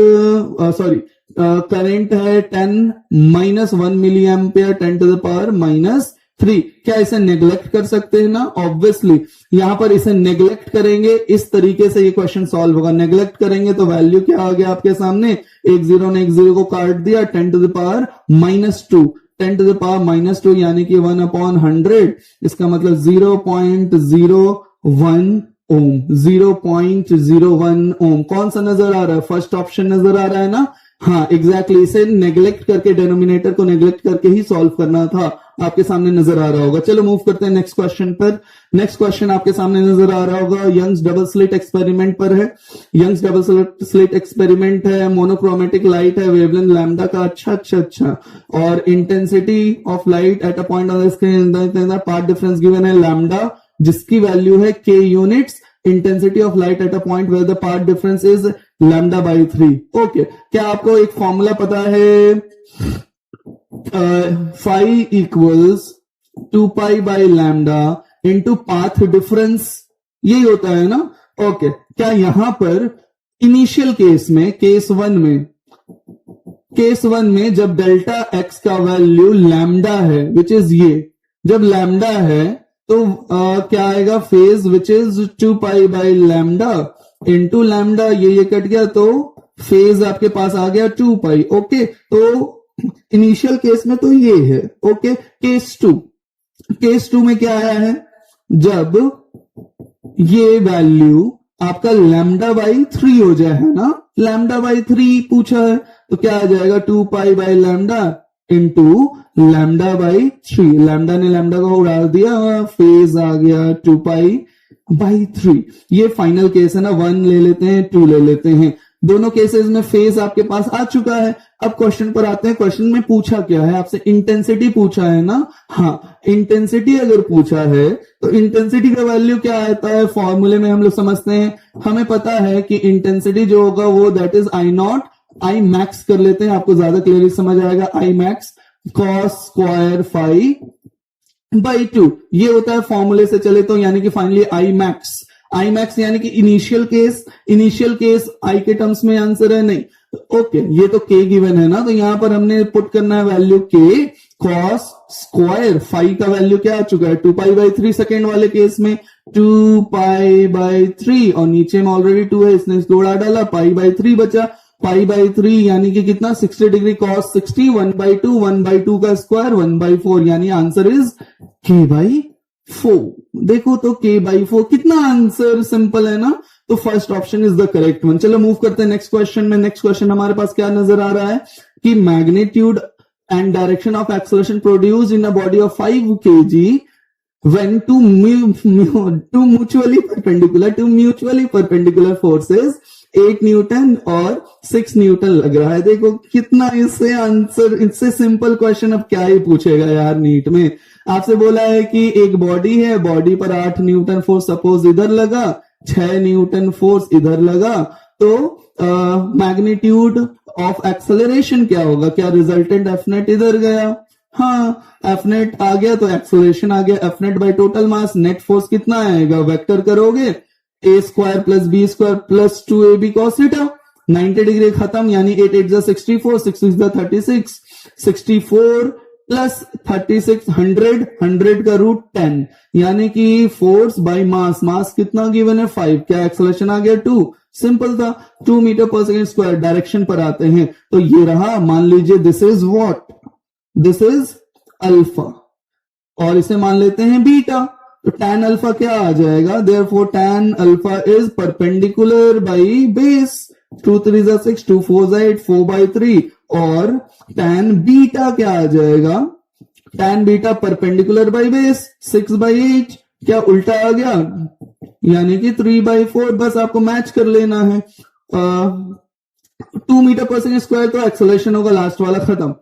करंट है 10 minus 1 milliampere 10 to the power -3। क्या इसे नेग्लेक्ट कर सकते हैं ना? ऑब्वियसली यहां पर इसे नेग्लेक्ट करेंगे, इस तरीके से ये क्वेश्चन सॉल्व होगा। नेग्लेक्ट करेंगे तो वैल्यू क्या आ गया आपके सामने, एक जीरो ने एक जीरो को काट दिया, 10 to the power -2, 10 to the power -2 यानी कि 1 अपॉन 100, इसका मतलब 0.01 ओम, 0.01 ओम। कौन सा नजर आ रहा है? फर्स्ट ऑप्शन नजर आ रहा है ना। हाँ एग्जैक्टली, इसे नेग्लेक्ट करके, डिनोमिनेटर को नेग्लेक्ट करके ही सॉल्व करना था। आपके सामने नजर आ रहा होगा। चलो मूव करते हैं नेक्स्ट क्वेश्चन पर। नेक्स्ट क्वेश्चन आपके सामने नजर आ रहा होगा, यंग्स डबल स्लिट एक्सपेरिमेंट पर है। यंग्स डबल स्लिट एक्सपेरिमेंट है, मोनोक्रोमेटिक लाइट है, वेवलेंथ लैम्डा का अच्छा और intensity of light at a point on the screen, path difference given है लैम्डा जिसकी वैल्यू है k units, intensity of light at a point where the path difference is λ/3। Okay, क्या आपको एक फॉर्मूला पता है? phi equals 2π/λ into path difference, यही होता है ना। ओके, क्या यहां पर इनिशियल केस में, केस वन में जब डेल्टा x का वैल्यू लैम्डा है विच इज ये, जब लैम्डा है तो क्या आएगा phase which is 2π/λ into lambda, ये कट गया तो फेज आपके पास आ गया 2π। ओके, तो इनिशियल केस में तो ये है। ओके, केस टू में क्या आया है, जब ये वैल्यू आपका λ/3 हो जाए, है ना, λ/3 पूछा है तो क्या आ जाएगा 2π/λ इंटू λ/3। लैम्डा ने लैम्डा को उड़ा दिया, फेज आ गया 2π/3। ये फाइनल केस है ना, 1 ले लेते हैं, 2 ले लेते हैं। दोनों केसेस में फेज आपके पास आ चुका है। अब क्वेश्चन पर आते हैं। क्वेश्चन में पूछा क्या है आपसे? इंटेंसिटी पूछा है ना। हाँ, इंटेंसिटी अगर पूछा है तो इंटेंसिटी का वैल्यू क्या आता है? फॉर्मूले में हम लोग समझते हैं, हमें पता है कि इंटेंसिटी जो होगा वो that is I naught, I max कर लेते हैं, आपको ज्यादा क्लियरली समझ आएगा। I max cos square phi by 2, ये होता है फॉर्मूले से चले तो, यानी कि फाइनली आई मैक्स यानी कि इनिशियल केस आई के टर्म्स में आंसर है नहीं। ओके, ये तो के गिवन है ना, तो यहां पर हमने पुट करना है वैल्यू के कॉस स्क्वायर फाई का वैल्यू क्या आ चुका है? 2π/3 सेकेंड वाले केस में 2π/3 और नीचे में ऑलरेडी 2 है, इसने इसको उड़ा डाला, π/3 बचा। π/3 यानी कि कितना? 60 डिग्री कॉस 60, 1/2, 1/2 का स्क्वायर 1/4, यानी आंसर इज k/4। देखो तो k/4 कितना आंसर सिंपल है ना। तो first option is the correct one. चलो मूव करते हैं नेक्स्ट क्वेश्चन में। नेक्स्ट क्वेश्चन हमारे पास क्या नजर आ रहा है कि magnitude and direction of acceleration produced in a body of 5 kg when two mutually perpendicular forces 8 Newton और 6 न्यूटन लग रहा है। देखो कितना इससे आंसर, इससे सिंपल क्वेश्चन अब क्या ही पूछेगा यार नीट में। आपसे बोला है कि एक बॉडी है, बॉडी पर 8 न्यूटन फोर्स सपोज इधर लगा, 6 न्यूटन फोर्स इधर लगा, तो मैग्नीट्यूड ऑफ एक्सेलरेशन क्या होगा? क्या रिजल्टेंट एफ नेट इधर गया? हाँ, एफ नेट आ गया तो एक्सेलरेशन आ गया। F net by total mass, net force कितना आएगा? वेक्टर करोगे a square plus B square plus 2ab cos theta, 90 degree खत्म, यानी 8 8 64, 6 6 36, 64 प्लस 36 100 का रूट 10, यानी कि फोर्स बाय मास, मास कितना गिवन है? 5, क्या एक्सेलरेशन आ गया? 2, सिंपल था, 2 मीटर पर सेकेंड स्क्वायर। डायरेक्शन पर आते हैं तो ये रहा, मान लीजिए this is what? This is alpha, और इसे मान लेते हैं बीटा, तो tan अल्फा क्या आ जाएगा? Therefore tan alpha is perpendicular by base, 2 3 6, 2 4 8, 4/3, और tan बीटा क्या आ जाएगा? tan beta perpendicular by base 6/8, क्या उल्टा आ गया? यानी कि 3/4। बस आपको मैच कर लेना है। 2 मीटर पर सेकेंड स्क्वायर तो एक्सेलरेशन होगा लास्ट वाला, खत्म।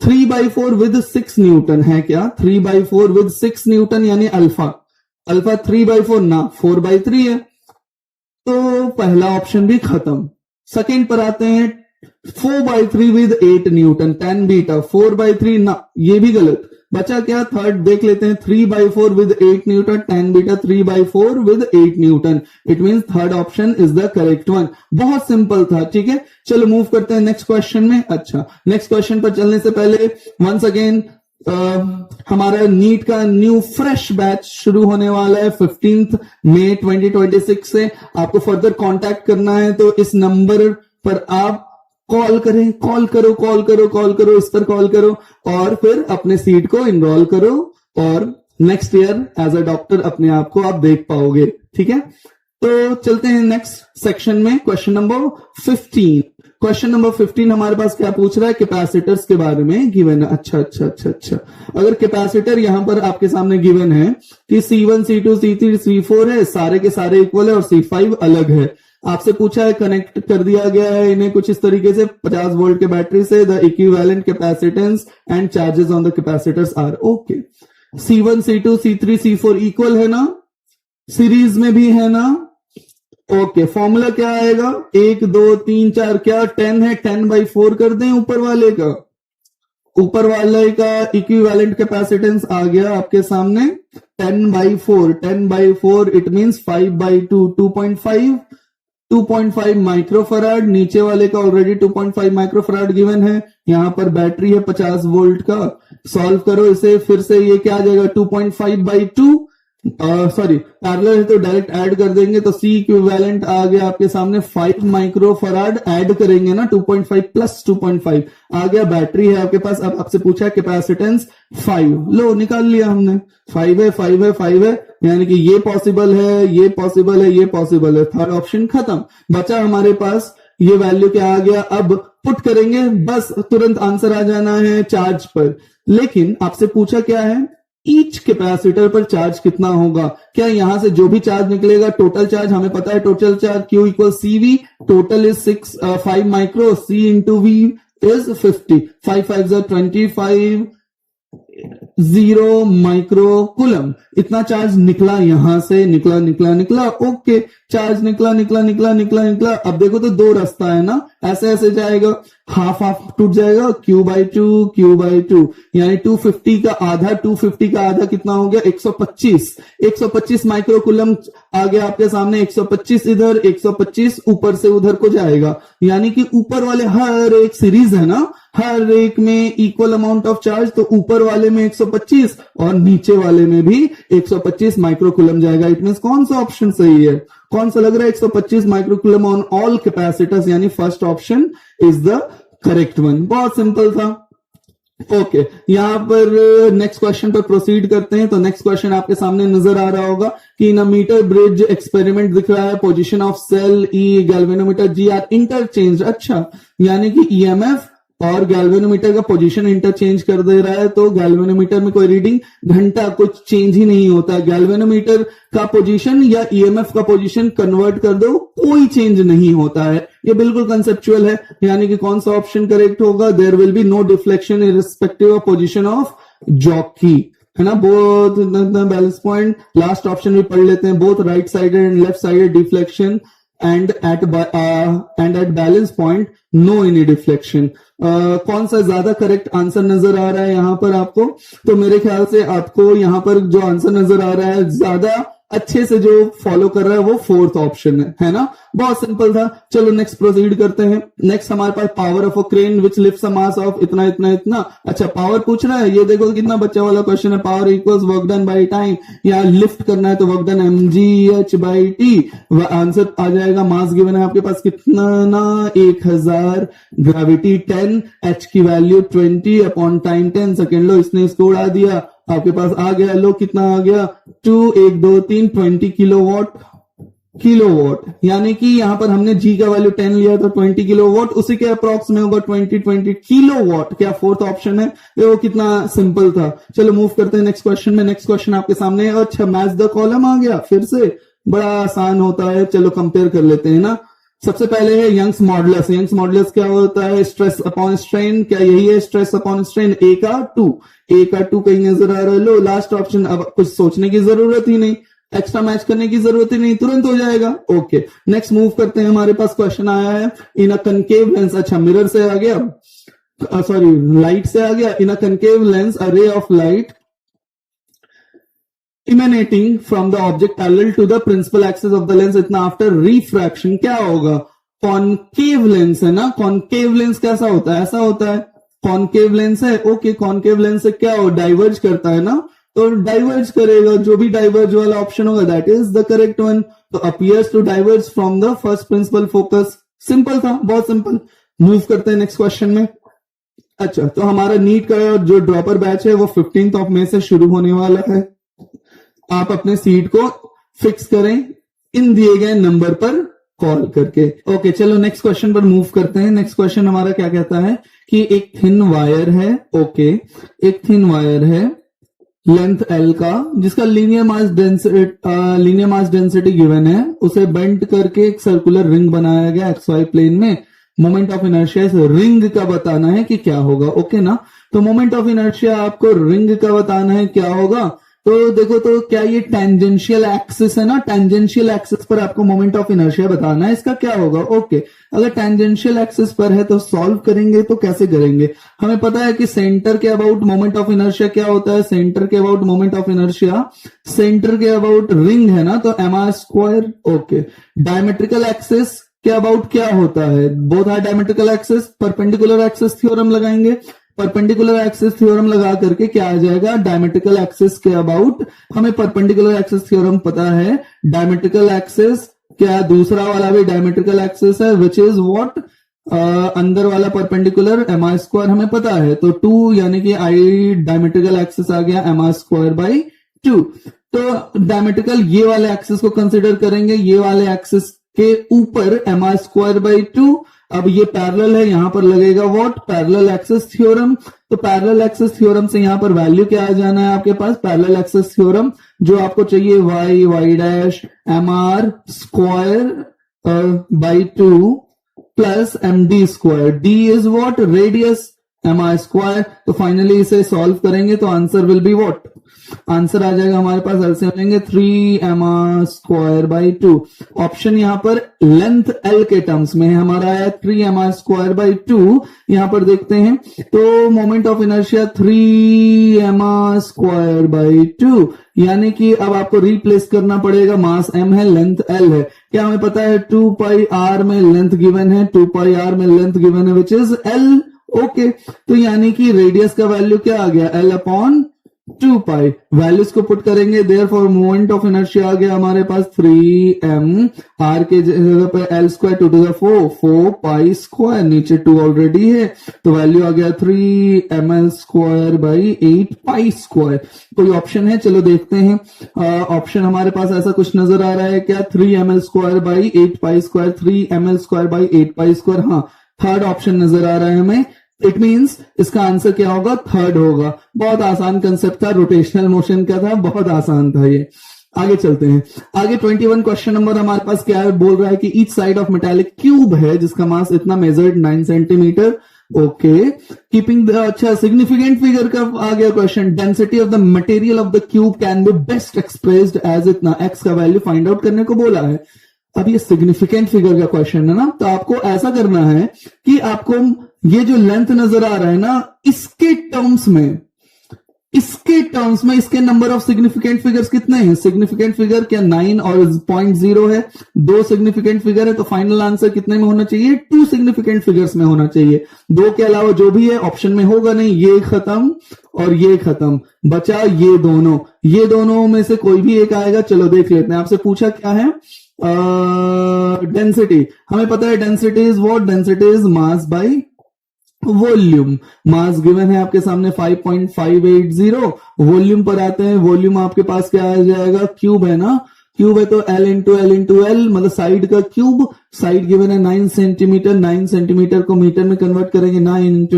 3/4 विद 6 न्यूटन है क्या? 3/4 विद 6 न्यूटन यानी अल्फा 3/4 ना, 4/3 है, तो पहला ऑप्शन भी खत्म। सेकेंड पर आते हैं, 4/3 विद 8 न्यूटन, tan बीटा 4/3 ना, ये भी गलत। बचा क्या? थर्ड देख लेते हैं, 3/4 with 8 Newton, tan beta 3/4 with 8 Newton. It means third option is the correct one. बहुत सिंपल था, ठीक है। चलो मूव करते हैं नेक्स्ट क्वेश्चन में। अच्छा, नेक्स्ट क्वेश्चन पर चलने से पहले वंस अगेन हमारा नीट का न्यू फ्रेश बैच शुरू होने वाला है 15 मई 2026 से। आपको फर्दर कांटेक्ट करना है तो इस नंबर पर आप कॉल करें, कॉल करो, इस पर कॉल करो और फिर अपने सीट को इनरोल करो, और next year as a doctor अपने आप को आप देख पाओगे, ठीक है। तो चलते हैं नेक्स्ट सेक्शन में, क्वेश्चन नंबर 15। क्वेश्चन नंबर 15 हमारे पास क्या पूछ रहा है? कैपेसिटर्स के बारे में गिवन है। अच्छा, अगर कैपेसिटर यहां पर आपके सामने गिवन है कि C1 C2 C3 C4 है, सारे के सारे इक्वल है और C5 अलग है। आपसे पूछा है, कनेक्ट कर दिया गया है इन्हें कुछ इस तरीके से 50 वोल्ट के बैटरी से, the equivalent capacitance and charges on the capacitors are okay. C1 C2 C3 C4 equal है ना, सीरीज में भी है ना, ओके। फॉर्मूला क्या आएगा? 1 2 3 4, क्या 10 है, 10/4 कर दें ऊपर वाले का इक्विवेलेंट कैपेसिटेंस आ गया आपके सामने 10/4 इट मींस 5/2, 2.5 माइक्रोफराड। नीचे वाले का ऑलरेडी 2.5 माइक्रोफराड गिवन है। यहां पर बैटरी है 50 वोल्ट का। सॉल्व करो इसे, फिर से ये क्या आ जाएगा? 2.5/2, सॉरी पैरेलल है तो डायरेक्ट ऐड कर देंगे, तो C इक्विवेलेंट आ गया आपके सामने 5 माइक्रोफराड। ऐड करेंगे ना, 2.5 प्लस 2.5 आ गया। बैटरी है आपके पास। अब आपसे पूछा कैपेसिटेंस 5, लो निकाल लिया हमने। 5 है, यानी कि ये पॉसिबल है, थर्ड ऑप्शन खत्म। बचा हमारे पास ये वैल्यू क्या आ गया? अब पुट करेंगे, बस तुरंत आंसर आ जाना है चार्ज पर। लेकिन आपसे पूछा क्या है? ईच कैपेसिटर पर चार्ज कितना होगा। क्या यहां से जो भी चार्ज निकलेगा, टोटल चार्ज हमें पता है, total charge Q equal CV, total is 5 micro, C into V is 50, 5 5 25, 0 micro coulomb. इतना चार्ज निकला यहां से, निकला। ओके, चार्ज निकला। अब देखो तो दो रास्ता है ना, ऐसे ऐसे जाएगा, हाफ टूट जाएगा, Q/2 यानी 250 का आधा कितना हो गया, 125 माइक्रो कूलम आ गया आपके सामने। 125 इधर, 125 ऊपर से उधर को जाएगा, यानी कि ऊपर वाले हर एक सीरीज है ना, हर एक में इक्वल अमाउंट ऑफ चार्ज, तो ऊपर वाले में 125 और नीचे वाले में भी 125 माइक्रो कूलम जाएगा। इट मींस कौन सा ऑप्शन सही है, कौन सा लग रहा है, 125 micro coulomb on all capacitors, यानी first option is the correct one. बहुत सिंपल था। ओके, यहां पर नेक्स्ट क्वेश्चन पर प्रोसीड करते हैं। तो नेक्स्ट क्वेश्चन आपके सामने नजर आ रहा होगा कि in a metre bridge experiment दिख रहा है, position of cell E, galvanometer G are interchange. अच्छा, यानी कि ईएमएफ और गैल्वेनोमीटर का पोजीशन इंटरचेंज कर दे रहा है, तो गैल्वेनोमीटर में कोई रीडिंग घंटा कुछ चेंज ही नहीं होता। गैल्वेनोमीटर का पोजीशन या ईएमएफ का पोजीशन कन्वर्ट कर दो, कोई चेंज नहीं होता है। ये बिल्कुल कंसेप्चुअल है, यानी कि कौन सा ऑप्शन करेक्ट होगा, there will be no deflection irrespective of position of jockey, है ना। Both balance point, last option भी पढ़ लेते हैं, both right sided and left sided deflection and at balance point no any deflection। कौन सा ज्यादा करेक्ट आंसर नजर आ रहा है यहां पर आपको, तो मेरे ख्याल से आपको यहां पर जो आंसर नजर आ रहा है ज्यादा अच्छे से जो फॉलो कर रहा है वो फोर्थ ऑप्शन है ना। बहुत सिंपल था। चलो नेक्स्ट प्रोसीड करते हैं। नेक्स्ट हमारे पास power of a crane which lifts a mass of इतना। अच्छा, पावर पूछ रहा है, ये देखो कितना बच्चा वाला क्वेश्चन है। Power equals work done by time, या लिफ्ट करना है तो वर्क डन mgh/t। आंसर आ जाएगा, मास गिवन है आपके पास कितना ना, 1000, ग्रेविटी 10, h की वैल्यू 20 अपॉन टाइम 10 सेकेंड। लो, इसने इसको उड़ा दिया, आपके पास आ गया, लो कितना आ गया, 2 1 2 3 20 किलोवाट, यानी कि यहां पर हमने जी का वैल्यू 10 लिया तो 20 किलोवाट, उसी के अप्रॉक्स में होगा 20 किलोवाट। क्या फोर्थ ऑप्शन है? देखो कितना सिंपल था। चलो मूव करते हैं नेक्स्ट क्वेश्चन में। नेक्स्ट क्वेश्चन आपके सामने, अच्छा मैच द कॉलम आ गया, फिर से बड़ा आसान होता है। चलो कंपेयर कर लेते हैं ना। सबसे पहले है यंग्स मॉडुलस। यंग्स मॉडुलस क्या होता है? Stress upon strain. क्या यही है स्ट्रेस अपॉन स्ट्रेन? ए का 2 कहीं नजर आ रहा है। लो लास्ट ऑप्शन, अब कुछ सोचने की जरूरत ही नहीं, एक्स्ट्रा मैच करने की जरूरत ही नहीं, तुरंत हो जाएगा। ओके नेक्स्ट मूव करते हैं। हमारे पास क्वेश्चन आया है इन अ कनकेव लेंस। अच्छा मिरर से आ गया, सॉरी लाइट से आ गया। इन अ concave lens a ray of light emanating from the object parallel to the principal axis of the lens इतना after refraction। क्या होगा? कॉनकेव लेंस है ना। कॉनकेव लेंस कैसा होता है? ऐसा होता है। कॉनकेव लेंस है, ओके। कॉनकेव लेंस से क्या हो? डाइवर्ज करता है ना, तो डाइवर्ज करेगा। जो भी डाइवर्ज वाला ऑप्शन होगा that is the correct one. तो appears to diverge from the first principal focus. Simple था, बहुत सिंपल। मूव करते हैं नेक्स्ट क्वेश्चन में। अच्छा तो हमारा नीट का जो ड्रॉपर बैच है वो 15 मई से शुरू होने वाला है। आप अपने सीट को फिक्स करें इन दिए गए नंबर पर कॉल करके। ओके चलो नेक्स्ट क्वेश्चन पर मूव करते हैं। नेक्स्ट क्वेश्चन हमारा क्या कहता है कि एक थिन वायर है, ओके एक थिन वायर है लेंथ L का, जिसका लीनियर मास डेंसिटी गिवन है। उसे बेंड करके एक सर्कुलर रिंग बनाया गया XY प्लेन में। मोमेंट ऑफ इनर्शिया इस रिंग का बताना है कि क्या होगा, ओके ना। तो मोमेंट ऑफ इनर्शिया आपको रिंग का बताना है क्या होगा। तो देखो तो क्या ये टेंजेंशियल एक्सिस है ना, टेंजेंशियल एक्सिस पर आपको मोमेंट ऑफ इनर्शिया बताना है, इसका क्या होगा। ओके अगर टेंजेंशियल एक्सिस पर है तो सॉल्व करेंगे तो कैसे करेंगे? हमें पता है कि सेंटर के अबाउट मोमेंट ऑफ इनर्शिया क्या होता है। सेंटर के about moment of inertia centre के अबाउट रिंग है ना, तो mr²। ओके डायमेट्रिकल एक्सिस के अबाउट क्या होता है? Both are diametrical axis. Perpendicular axis theorem लगाएंगे। परपेंडिकुलर एक्सिस थ्योरम लगा करके क्या आ जाएगा? डायमेट्रिकल एक्सिस के अबाउट। हमें परपेंडिकुलर एक्सिस थ्योरम पता है। डायमेट्रिकल एक्सिस क्या दूसरा वाला भी डायमेट्रिकल एक्सिस है, विच इज व्हाट अंदर वाला परपेंडिकुलर mr² हमें पता है। तो 2 यानी कि आई डायमेट्रिकल एक्सिस आ गया mr²/2। तो डायमेट्रिकल ये वाले एक्सिस को कंसिडर करेंगे। ये वाले एक्सिस के ऊपर mr²/2 अब ये पैरेलल है, यहां पर लगेगा व्हाट, पैरेलल एक्सिस थ्योरम। तो पैरेलल एक्सिस थ्योरम से यहां पर वैल्यू क्या आ जाना है आपके पास, पैरेलल एक्सिस थ्योरम जो आपको चाहिए y dash mr square by 2 plus md square, d is what, radius, mr square. तो फाइनली इसे सॉल्व करेंगे तो answer will be what, answer आ जाएगा हमारे पास, एलसीएम लेंगे 3mr स्क्वायर बाई 2। ऑप्शन यहां पर लेंथ l के टर्म्स में है, हमारा आया 3mr स्क्वायर बाई 2। यहां पर देखते हैं तो moment of inertia 3mr square by 2, यानी कि अब आपको रिप्लेस करना पड़ेगा, मास m है, लेंथ l है। क्या हमें पता है 2 पाई r में लेंथ गिवन है, 2 पाई r में लेंथ गिवन है विच इज l। ओके, तो यानी कि रेडियस का वैल्यू क्या आ गया, l अपॉन 2 पाई, वैल्यूज को पुट करेंगे, देयरफॉर मोमेंट ऑफ इनर्शिया आ गया हमारे पास 3m, r के जगह पे l square 2 to the 4 pi square, नीचे 2 ऑलरेडी है तो वैल्यू आ गया 3ml square by 8 pi square. कोई ऑप्शन है, चलो देखते हैं। ऑप्शन हमारे पास ऐसा कुछ नजर आ रहा है क्या, 3ml square by 8 pi square, 3ml square by 8 pi square, हाँ थर्ड ऑप्शन नजर आ रहा है हमें। इट मींस इसका आंसर क्या होगा, थर्ड होगा। बहुत आसान कंसेप्ट था, रोटेशनल मोशन का था, बहुत आसान था ये। आगे चलते हैं, आगे 21 क्वेश्चन नंबर हमारे पास क्या है, बोल रहा है कि each side of metallic cube है जिसका मास इतना measured 9 centimetre. Okay, keeping the, अच्छा सिग्निफिकेंट फिगर का आ गया question, density of the material of the cube can be best expressed as इतना, एक्स का वैल्यू फाइंड आउट करने को बोला है। अब ये सिग्निफिकेंट फिगर का क्वेश्चन है ना, तो आपको ऐसा करना है कि आपको ये जो लेंथ नजर आ रहा है ना, इसके टर्म्स में इसके नंबर ऑफ सिग्निफिकेंट फिगर्स कितने हैं, सिग्निफिकेंट फिगर क्या 9 और 0.0 है, 2 सिग्निफिकेंट फिगर है, तो फाइनल आंसर कितने में होना चाहिए, 2 सिग्निफिकेंट फिगर्स में होना चाहिए। 2 के अलावा जो भी है ऑप्शन में होगा नहीं, ये खत्म और ये खत्म, बचा ये दोनों में से कोई भी एक आएगा। चलो देख लेते हैं, आपसे पूछा क्या है, डेंसिटी, हमें पता है density is what, density is mass by volume. Mass given है आपके सामने 5.580, वॉल्यूम पर आते हैं, वॉल्यूम आपके पास क्या आ जाएगा, क्यूब है ना, क्यूब है तो L इंटू L मतलब साइड का क्यूब, साइड गिवन है 9 सेंटीमीटर, 9 सेंटीमीटर को मीटर में कन्वर्ट करेंगे 9 इंटू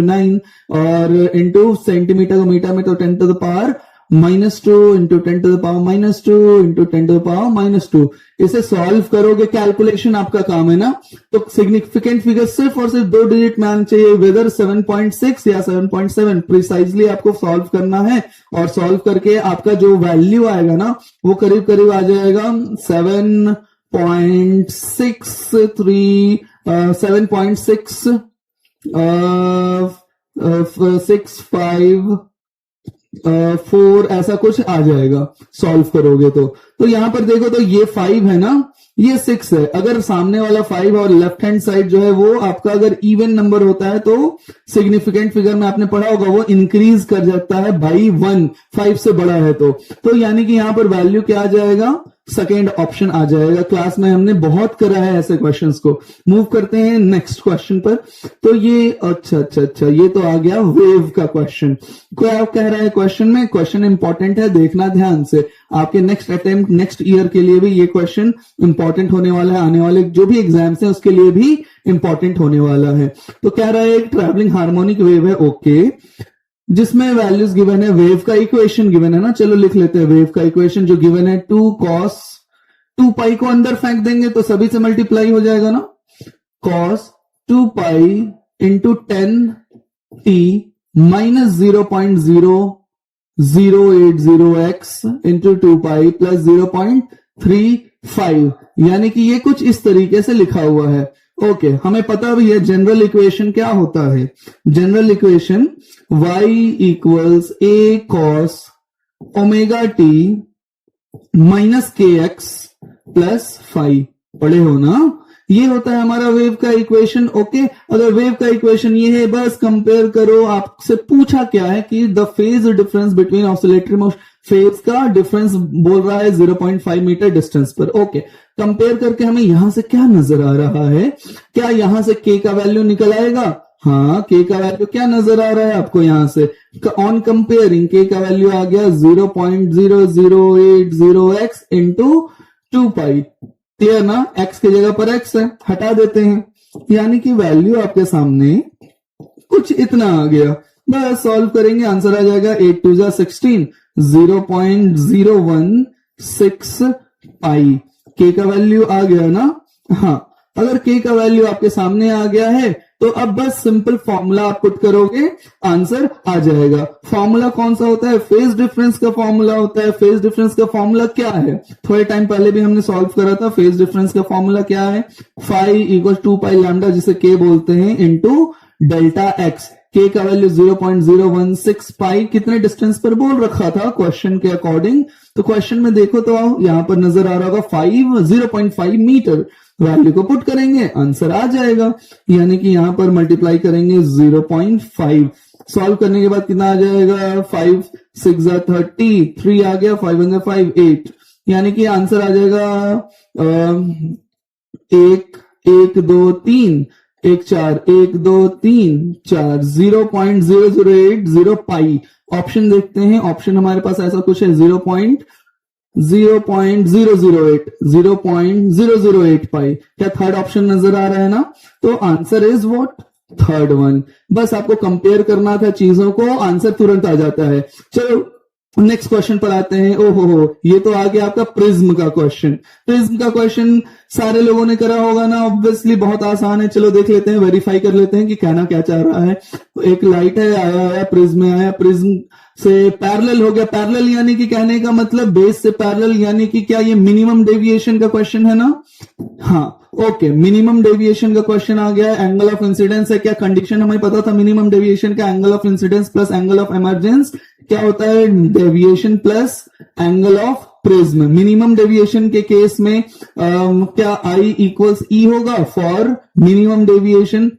9 और इंटू सेंटीमीटर को मीटर में तो 10 to the power -2 into 10 to the power -2 into 10 to the power -2। इसे सॉल्व करोगे, कैलकुलेशन आपका काम है ना, तो सिग्निफिकेंट फिगर सिर्फ और सिर्फ 2 डिजिट में आना चाहिए, वेदर 7.6 या 7.7 प्रिसाइजली आपको सॉल्व करना है। और सॉल्व करके आपका जो वैल्यू आएगा ना, वो करीब करीब आ जाएगा 7.665 ऐसा कुछ आ जाएगा सॉल्व करोगे तो यहां पर देखो तो ये 5 है ना, ये 6 है। अगर सामने वाला 5 और लेफ्ट हैंड साइड जो है वो आपका अगर इवन नंबर होता है तो सिग्निफिकेंट फिगर में आपने पढ़ा होगा वो इंक्रीज कर जाता है बाई 1, 5 से बड़ा है तो यानी कि यहां पर वैल्यू क्या आ जाएगा, सेकेंड ऑप्शन आ जाएगा। क्लास में हमने बहुत करा है ऐसे क्वेश्चंस को। मूव करते हैं नेक्स्ट क्वेश्चन पर। तो ये अच्छा ये तो आ गया वेव का क्वेश्चन। क्या कह रहा है क्वेश्चन में, क्वेश्चन इंपॉर्टेंट है, देखना ध्यान से, आपके नेक्स्ट अटेम्प्ट नेक्स्ट ईयर के लिए भी ये क्वेश्चन इंपॉर्टेंट होने वाला है, आने वाले जो भी एग्जाम्स हैं उसके लिए भी इंपॉर्टेंट होने वाला है। तो कह रहा है ट्रैवलिंग हार्मोनिक वेव है, ओके, जिसमें वैल्यूज गिवन है, वेव का इक्वेशन गिवन है ना, चलो लिख लेते हैं वेव का इक्वेशन जो गिवन है 2 cos 2 पाई को अंदर फेंक देंगे तो सभी से मल्टीप्लाई हो जाएगा ना, cos 2 pi into 10t minus 0.0080x into 2 pi plus 0.35, यानी कि ये कुछ इस तरीके से लिखा हुआ है। ओके, हमें पता भी है जनरल इक्वेशन क्या होता है, general equation y equals a cos omega t minus kx plus phi, पढ़े हो ना, ये होता है हमारा वेव का इक्वेशन। ओके, अगर वेव का इक्वेशन ये है, बस कंपेयर करो, आपसे पूछा क्या है कि the phase difference between oscillatory motion, phase का डिफरेंस बोल रहा है 0.5 मीटर डिस्टेंस पर। ओके, कंपेयर करके हमें यहां से क्या नजर आ रहा है, क्या यहां से k का वैल्यू निकल आएगा, हाँ k का वैल्यू क्या नजर आ रहा है आपको यहां से, ऑन कंपेयरिंग k का वैल्यू आ गया 0.0080x इंटू 2 पाई, क्लियर ना, x की जगह पर x है, हटा देते हैं, यानी कि वैल्यू आपके सामने कुछ इतना आ गया। बस सॉल्व करेंगे, आंसर आ जाएगा 8 2 जा 16, 0.016 पाई। के का वैल्यू आ गया ना। हाँ, अगर के का वैल्यू आपके सामने आ गया है तो अब बस सिंपल फॉर्मूला आप पुट करोगे, आंसर आ जाएगा। फॉर्मूला कौन सा होता है? फेज डिफरेंस का फॉर्मूला होता है। फेज डिफरेंस का फॉर्मूला क्या है? थोड़े टाइम पहले भी हमने सॉल्व करा था। फेज डिफरेंस का फॉर्मूला क्या है? फाई इक्वल 2 पाई लैम्डा, जिसे के बोलते हैं, इनटू डेल्टा एक्स। के का वैल्यू 0.016 पाई कितने डिस्टेंस पर बोल रखा था क्वेश्चन के अकॉर्डिंग? तो क्वेश्चन में देखो तो यहां पर नजर आ रहा होगा 0.5 मीटर। वैल्यू को पुट करेंगे, आंसर आ जाएगा। यानी कि यहां पर मल्टीप्लाई करेंगे 0.5। सॉल्व करने के बाद कितना आ जाएगा? 5 6 जा 30, 3 आ गया, 5 1 5 8। यानी कि आंसर आ जाएगा 1 1 2 3 1 4 1 2 3 4 0.0080 पाई। ऑप्शन देखते हैं। ऑप्शन हमारे पास ऐसा कुछ है 0.008 पाई। क्या थर्ड ऑप्शन नजर आ रहा है ना? तो answer is what? Third one. बस आपको कंपेयर करना था चीजों को, आंसर तुरंत आ जाता है। चलो नेक्स्ट क्वेश्चन पर आते हैं। ओहो, ये तो आ गया आपका प्रिज्म का क्वेश्चन। प्रिज्म का क्वेश्चन सारे लोगों ने करा होगा ना, ऑब्वियसली बहुत आसान है। चलो देख लेते हैं, वेरीफाई कर लेते हैं कि कहना क्या चाह रहा है। एक लाइट है, आया प्रिज्म आया, प्रिज्म से पैरेलल हो गया। पैरेलल यानी कि कहने का मतलब बेस से पैरेलल, यानी कि क्या ये मिनिमम डेविएशन का क्वेश्चन है ना? हाँ, ओके, मिनिमम डेविएशन का क्वेश्चन आ गया। एंगल ऑफ इंसिडेंस है। क्या कंडीशन हमें पता था मिनिमम डेविएशन का? Angle of incidence plus angle of emergence क्या होता है? Deviation plus angle of prism. Minimum deviation के केस में क्या I इक्वल्स E होगा for minimum deviation?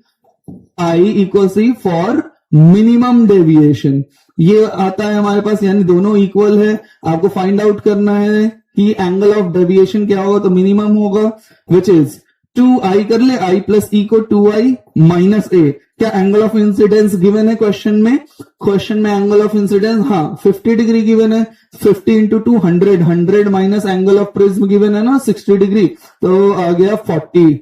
I equals E for minimum deviation ये आता है हमारे पास, यानी दोनों इक्वल है। आपको फाइंड आउट करना है कि एंगल ऑफ डेविएशन क्या होगा, तो मिनिमम होगा, विच इज 2i कर ले, i प्लस ई को 2i माइनस ए। क्या एंगल ऑफ इंसिडेंस गिवन है क्वेश्चन में? क्वेश्चन में एंगल ऑफ इंसिडेंस, हाँ, 50 डिग्री गिवन है। 50 into 2 100, 100 minus angle of prism given है ना 60 डिग्री, तो आ गया 40।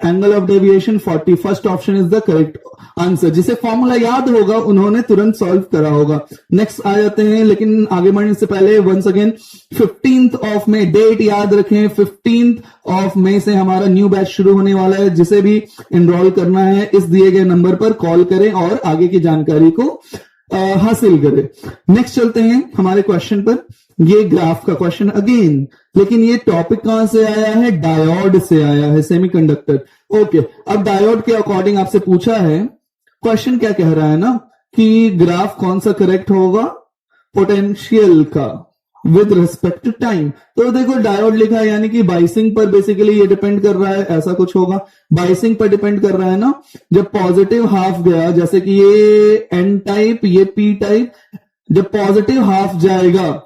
Angle of deviation 40। First option is the correct answer. जिसे फॉर्मूला याद होगा उन्होंने तुरंत सॉल्व करा होगा। नेक्स्ट आ जाते हैं, लेकिन आगे बढ़ने से पहले once again 15th of May date याद रखें। 15th ऑफ मई से हमारा न्यू बैच शुरू होने वाला है। जिसे भी एनरोल करना है इस दिए गए नंबर पर कॉल करें और आगे की जानकारी को हासिल करें। नेक्स्ट चलते हैं हमारे क्वेश्चन पर। ये ग्राफ का क्वेश्चन अगेन, लेकिन ये टॉपिक कहां से आया है? डायोड से आया है, सेमीकंडक्टर। ओके, अब डायोड के अकॉर्डिंग आपसे पूछा है, क्वेश्चन क्या कह रहा है ना कि ग्राफ कौन सा करेक्ट होगा? पोटेंशियल का विद रिस्पेक्ट टू टाइम। तो देखो डायोड लिखा है, यानी कि बाइसिंग पर बेसिकली ये डिपेंड कर रहा है, ऐसा कुछ होगा। बाइसिंग पर डिपेंड कर रहा है ना। जब पॉजिटिव हाफ गया, जैसे कि ये एन टाइप, ये पी टाइप, जब पॉजिटिव हाफ जाएगा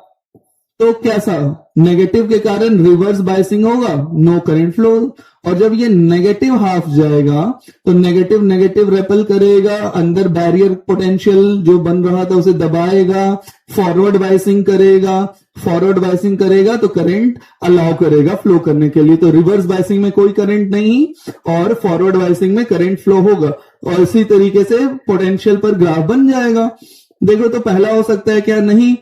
तो कैसा? नेगेटिव के कारण रिवर्स बाइसिंग होगा, नो करंट फ्लो। और जब ये नेगेटिव हाफ जाएगा तो नेगेटिव नेगेटिव रेपल करेगा, अंदर बैरियर पोटेंशियल जो बन रहा था उसे दबाएगा, फॉरवर्ड बाइसिंग करेगा। फॉरवर्ड बाइसिंग करेगा तो करंट अलाउ करेगा फ्लो करने के लिए। तो रिवर्स बाइसिंग में कोई करंट नहीं और फॉरवर्ड बाइसिंग में करंट फ्लो होगा। और इसी तरीके से पोटेंशियल पर ग्राफ बन जाएगा। देखो तो पहला हो सकता है क्या? नहीं,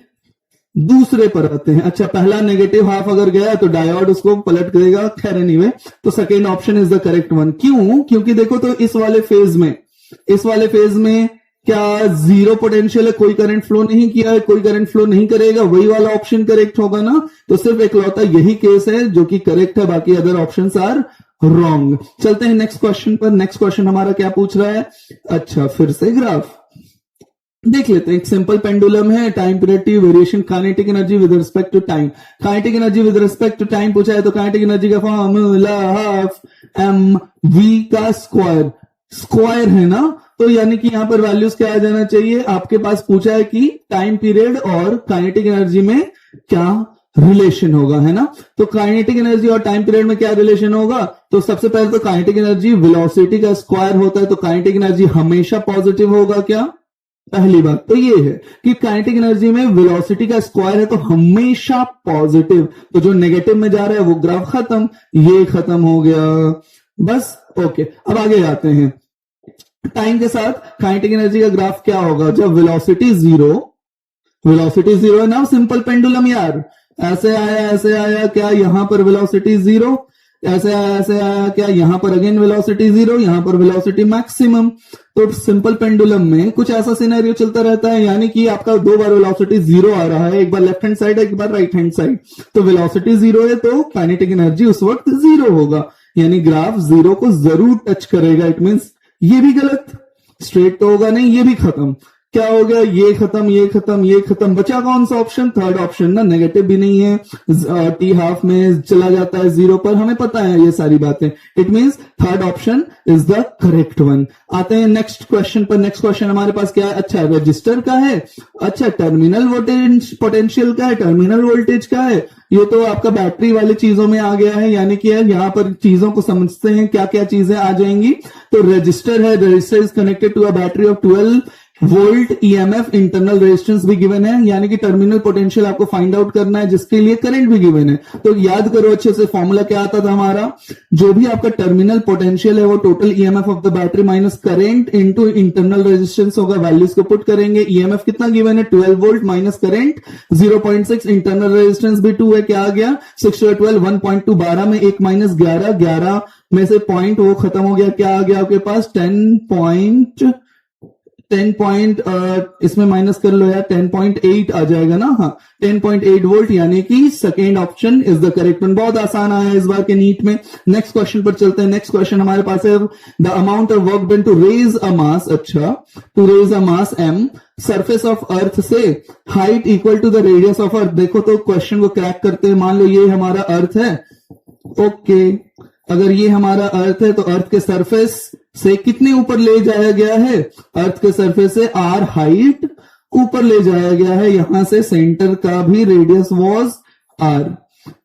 दूसरे पर आते हैं। अच्छा, पहला नेगेटिव हाफ अगर गया तो डायोड उसको पलट करेगा। खैर एनीवे, तो second option is the correct one. क्यों? क्योंकि देखो तो इस वाले फेज में क्या जीरो पोटेंशियल है, कोई करंट फ्लो नहीं किया है, कोई करंट फ्लो नहीं करेगा, वही वाला ऑप्शन करेक्ट होगा ना। तो सिर्फ इकलौता यही केस है जो कि करेक्ट है, बाकी अदर ऑप्शंस आर रॉन्ग। चलते हैं नेक्स्ट क्वेश्चन पर। नेक्स्ट क्वेश्चन हमारा क्या पूछ रहा है? अच्छा, फिर से ग्राफ देख लेते हैं। एक सिंपल पेंडुलम है, time period T, variation, kinetic energy with respect to time. Kinetic energy with respect to time पूछा है तो काइनेटिक एनर्जी का फॉर्मूला हाफ एम वी का स्क्वायर है ना। तो यानी कि यहां पर वैल्यूज क्या आ जाना चाहिए? आपके पास पूछा है कि टाइम पीरियड और काइनेटिक एनर्जी में क्या रिलेशन होगा, है ना। तो काइनेटिक एनर्जी और टाइम पीरियड में क्या रिलेशन होगा? तो सबसे पहले तो काइनेटिक एनर्जी वेलोसिटी का स्क्वायर होता है, तो काइनेटिक एनर्जी हमेशा पॉजिटिव होगा। क्या? पहली बात तो ये है कि काइनेटिक एनर्जी में वेलोसिटी का स्क्वायर है तो हमेशा पॉजिटिव। तो जो नेगेटिव में जा रहा है वो ग्राफ खत्म, ये खत्म हो गया, बस ओके, अब आगे जाते हैं। टाइम के साथ काइनेटिक एनर्जी का ग्राफ क्या होगा जब वेलोसिटी जीरो है ना, सिंपल पेंडुलम यार, ऐसे आया क्या यहां पर वेलोसिटी जीरो, ऐसे आया क्या यहां पर अगेन वेलोसिटी जीरो, यहां पर वेलोसिटी मैक्सिमम। तो सिंपल पेंडुलम में कुछ ऐसा सिनेरियो चलता रहता है, यानी कि आपका दो बार वेलोसिटी जीरो आ रहा है, एक बार लेफ्ट हैंड साइड एक बार राइट हैंड साइड। तो वेलोसिटी जीरो है तो काइनेटिक एनर्जी उस वक्त जीरो होगा, यानी ग्राफ जीरो को जरूर टच करेगा। इट मींस ये भी गलत, स्ट्रेट तो होगा नहीं, ये भी खत्म। क्या हो गया, ये खत्म, ये खत्म, ये खत्म, बचा कौन सा ऑप्शन, थर्ड ऑप्शन ना, नेगेटिव भी नहीं है, टी हाफ में चला जाता है जीरो पर, हमें पता है ये सारी बातें। It means third option is the correct one. आते हैं नेक्स्ट क्वेश्चन पर। नेक्स्ट क्वेश्चन हमारे पास क्या है, अच्छा रजिस्टर का है, अच्छा टर्मिनल वोल्टेज पोटेंशियल का है, टर्मिनल वोल्टेज का है। ये तो आपका बैटरी वाली चीजों में आ गया है, यानी कि यहां पर चीजों को समझते हैं क्या क्या चीजें आ जाएंगी। तो रजिस्टर है, resistor is connected to a battery of 12 volt EMF, internal resistance भी गिवन है, यानी कि टर्मिनल पोटेंशियल आपको फाइंड आउट करना है, जिसके लिए करंट भी गिवन है। तो याद करो अच्छे से, फॉर्मूला क्या आता था हमारा, जो भी आपका टर्मिनल पोटेंशियल है वो total EMF of the battery minus current into internal resistance होगा। वैल्यूज को पुट करेंगे, ईएमएफ कितना गिवन है 12 volt minus current 0.6, internal resistance भी 2 है, क्या आ गया 6 12 1.2, 12 में 1 माइनस 11, 11 में से पॉइंट वो खत्म हो गया, क्या आ गया आपके पास 10 पॉइंट इसमें माइनस कर लो यार, 10.8 आ जाएगा ना, हाँ 10.8 वोल्ट, यानी कि second option is the correct one. बहुत आसान आया इस बार के नीट में। नेक्स्ट क्वेश्चन पर चलते हैं। नेक्स्ट क्वेश्चन हमारे पास है, the amount of work done to raise a mass, अच्छा to raise a mass m surface of earth से height equal to the radius of earth. देखो तो क्वेश्चन को क्रैक करते हैं, मान लो ये हमारा अर्थ है, ओके अगर ये हमारा अर्थ है तो अर्थ के सरफेस से कितने ऊपर ले जाया गया है, अर्थ के सरफेस से r हाइट ऊपर ले जाया गया है, यहां से सेंटर का भी रेडियस वाज r।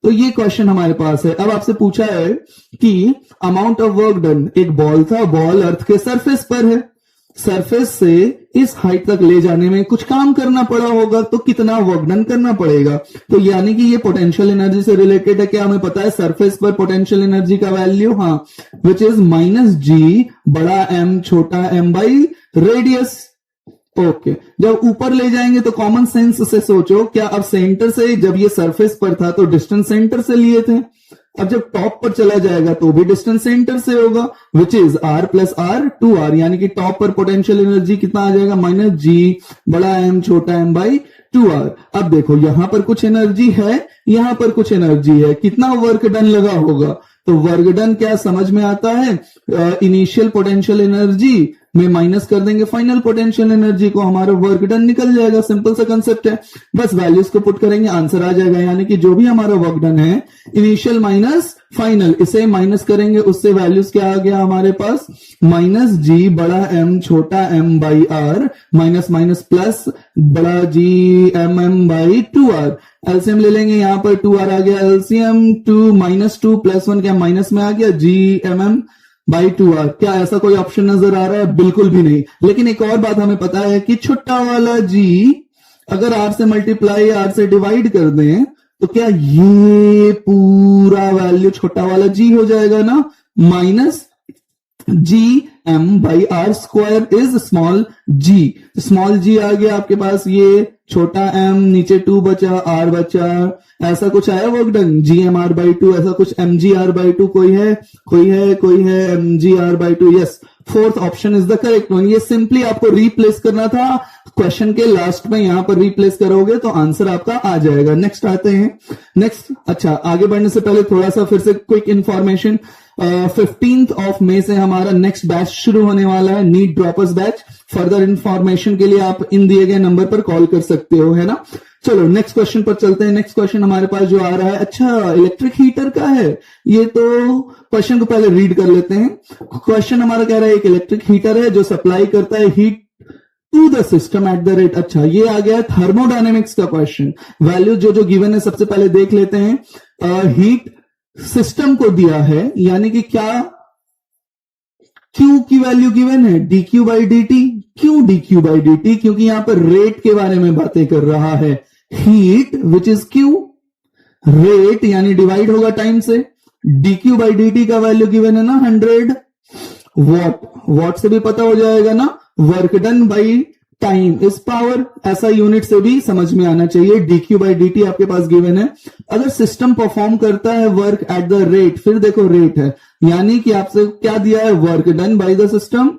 तो ये क्वेश्चन हमारे पास है। अब आपसे पूछा है कि अमाउंट ऑफ वर्क डन, एक बॉल था, बॉल अर्थ के सरफेस पर है, सरफेस से इस हाइट तक ले जाने में कुछ काम करना पड़ा होगा, तो कितना वर्क डन करना पड़ेगा। तो यानी कि ये पोटेंशियल एनर्जी से रिलेटेड है, क्या हमें पता है सरफेस पर पोटेंशियल एनर्जी का वैल्यू, हाँ विच इज माइनस जी बड़ा एम छोटा एम बाई रेडियस। ओके जब ऊपर ले जाएंगे तो कॉमन सेंस से सोचो, क्या अब सेंटर से, जब ये सरफेस पर था तो डिस्टेंस सेंटर से लिए थे, अब जब टॉप पर चला जाएगा तो भी डिस्टेंस सेंटर से होगा, which is r plus r 2r, यानी कि टॉप पर पोटेंशियल एनर्जी कितना आ जाएगा माइनस जी बड़ा एम छोटा एम बाई 2r। अब देखो यहां पर कुछ एनर्जी है, यहां पर कुछ एनर्जी है, कितना वर्क डन लगा होगा, तो वर्क डन क्या समझ में आता है, इनिशियल पोटेंशियल एनर्जी में माइनस कर देंगे फाइनल पोटेंशियल एनर्जी को, हमारा वर्क डन निकल जाएगा। सिंपल सा कंसेप्ट है, बस वैल्यूज को पुट करेंगे आंसर आ जाएगा, यानी कि जो भी हमारा वर्क डन है इनिशियल माइनस फाइनल, इसे माइनस करेंगे, उससे वैल्यूज क्या आ गया हमारे पास माइनस जी बड़ा एम छोटा M by R minus minus plus बड़ा G M M by 2r। LCM ले लेंगे, यहां पर 2r आ गया, एलसीएम 2 माइनस 2 प्लस 1 क्या माइनस में आ गया जी एम एम बाई 2r। क्या ऐसा कोई ऑप्शन नजर आ रहा है, बिल्कुल भी नहीं। लेकिन एक और बात हमें पता है कि छोटा वाला g अगर r से मल्टीप्लाई r से डिवाइड कर दें तो क्या ये पूरा वैल्यू छोटा वाला g हो जाएगा ना, minus G M by R square is small G, small G आ गया आपके पास, ये छोटा एम नीचे 2 बचा आर बचा, ऐसा कुछ आया work done G M R by 2, ऐसा कुछ एम जी आर बाई 2 कोई है M G R by 2, yes fourth option is the correct one. ये सिंपली आपको रिप्लेस करना था क्वेश्चन के लास्ट में, यहां पर रिप्लेस करोगे तो आंसर आपका आ जाएगा। नेक्स्ट आते हैं, नेक्स्ट अच्छा आगे बढ़ने से पहले थोड़ा सा फिर से क्विक इंफॉर्मेशन, 15th ऑफ मई से हमारा नेक्स्ट बैच शुरू होने वाला है, NEET droppers batch. Further information के लिए आप इन दिए गए नंबर पर कॉल कर सकते हो, है ना। चलो नेक्स्ट क्वेश्चन पर चलते हैं। नेक्स्ट क्वेश्चन हमारे पास जो आ रहा है, अच्छा इलेक्ट्रिक हीटर का है, ये तो क्वेश्चन को पहले रीड कर लेते हैं। क्वेश्चन हमारा कह रहा है एक इलेक्ट्रिक हीटर है जो सप्लाई करता है heat to the system at the rate, अच्छा ये आ गया थर्मोडायनेमिक्स का क्वेश्चन। वैल्यू जो जो गिवन है सबसे पहले देख लेते हैं। हीट सिस्टम को दिया है, यानी कि क्या Q की वैल्यू गिवन है dq बाई डी टी। क्यों dq बाई डी टी, क्योंकि यहां पर रेट के बारे में बातें कर रहा है। Heat which is Q, rate यानी डिवाइड होगा टाइम से, dq बाई dt का वैल्यू गिवन है ना 100 वॉट से भी पता हो जाएगा ना, work done by time is power, ऐसा यूनिट से भी समझ में आना चाहिए। dq बाई dt आपके पास गिवन है। अगर सिस्टम परफॉर्म करता है वर्क एट द रेट, फिर देखो रेट है, यानी कि आपसे क्या दिया है, work done by the system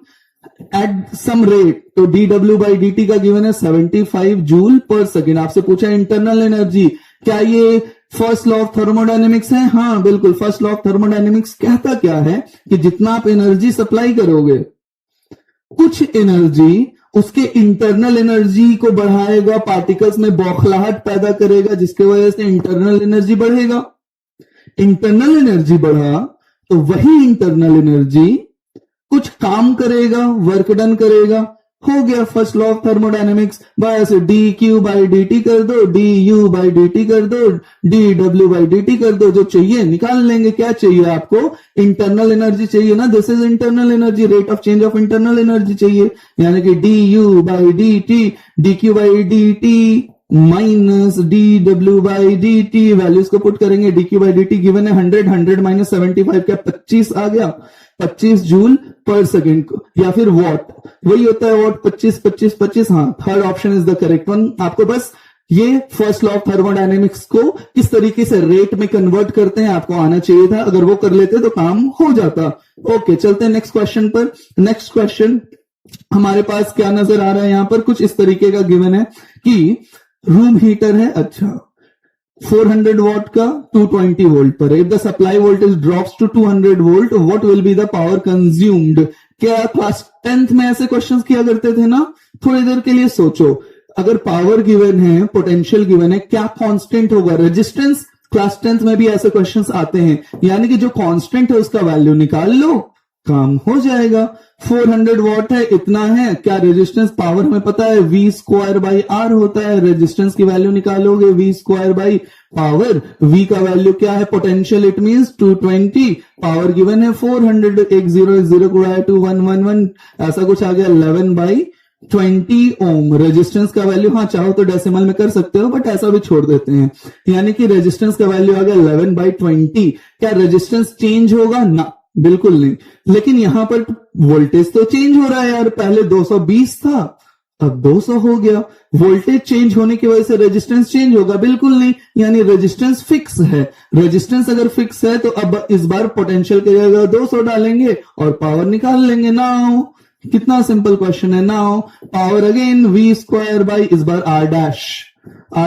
at some rate, तो dw बाई dt का गिवन है 75 जूल पर सेकेंड। आपसे पूछा इंटरनल एनर्जी, क्या ये फर्स्ट लॉ ऑफ थर्मोडायनेमिक्स है? हाँ बिल्कुल, फर्स्ट लॉ ऑफ थर्मोडायनेमिक्स कहता क्या है कि जितना आप एनर्जी सप्लाई करोगे, कुछ एनर्जी उसके इंटरनल एनर्जी को बढ़ाएगा, पार्टिकल्स में बौखलाहट पैदा करेगा, जिसके वजह से इंटरनल एनर्जी बढ़ेगा। इंटरनल एनर्जी बढ़ा तो वही इंटरनल एनर्जी कुछ काम करेगा, वर्क डन करेगा। हो गया फर्स्ट लॉ ऑफ थर्मोडायनेमिक्स। बस dq बाई dt कर दो, du बाई dt कर दो, dw बाई dt कर दो, जो चाहिए निकाल लेंगे। क्या चाहिए आपको? इंटरनल एनर्जी चाहिए ना, this is internal energy, rate of change of internal energy चाहिए, यानी कि du by dt, dq by dt minus dw by dt, values को पुट करेंगे। dq बाई dt गिवन है 100 माइनस 75 क्या 25 आ गया, 25 जूल पर सेकेंड को, या फिर वॉट, वही होता है वॉट, 25। हाँ, third option is the correct one. आपको बस ये फर्स्ट लॉ ऑफ थर्मोडायनेमिक्स को किस तरीके से रेट में कन्वर्ट करते हैं आपको आना चाहिए था, अगर वो कर लेते तो काम हो जाता। ओके, चलते हैं नेक्स्ट क्वेश्चन पर। नेक्स्ट क्वेश्चन हमारे पास क्या नजर आ रहा है, यहां पर कुछ इस तरीके का गिवन है कि रूम हीटर है, अच्छा 400 वॉट का 220 वोल्ट पर, if the supply voltage drops to 200 volt what will be the power consumed. क्या क्लास 10th में ऐसे क्वेश्चंस किया करते थे ना? थोड़ी देर के लिए सोचो, अगर पावर गिवन है, पोटेंशियल गिवन है, क्या कांस्टेंट होगा? रेजिस्टेंस। क्लास 10th में भी ऐसे क्वेश्चंस आते हैं, यानी कि जो कांस्टेंट है उसका वैल्यू निकाल लो, काम हो जाएगा। 400 वॉट है, इतना है, क्या रेजिस्टेंस, पावर हमें पता है v स्क्वायर बाई आर होता है, रेजिस्टेंस की वैल्यू निकालोगे v square by power, v का वैल्यू क्या है, potential, it means 220, power given है 400, एक जीरो को आया 2111, ऐसा कुछ आ गया 11 बाई 20 ओम। रेजिस्टेंस का वैल्यू, हाँ चाहो तो डेसिमल में कर सकते हो, बट ऐसा भी छोड़ देते हैं, यानी कि रेजिस्टेंस का वैल्यू आ गया 11 बाई 20। क्या रेजिस्टेंस चेंज होगा? ना, बिल्कुल नहीं। लेकिन यहां पर वोल्टेज तो चेंज हो रहा है यार, पहले 220 था अब 200 हो गया, वोल्टेज चेंज होने की वजह से रेजिस्टेंस चेंज होगा? बिल्कुल नहीं, यानी रेजिस्टेंस फिक्स है। रेजिस्टेंस अगर फिक्स है तो अब इस बार पोटेंशियल की जगह 200 डालेंगे और पावर निकाल लेंगे। नाउ कितना सिंपल क्वेश्चन है। Now power again v square by इस बार आर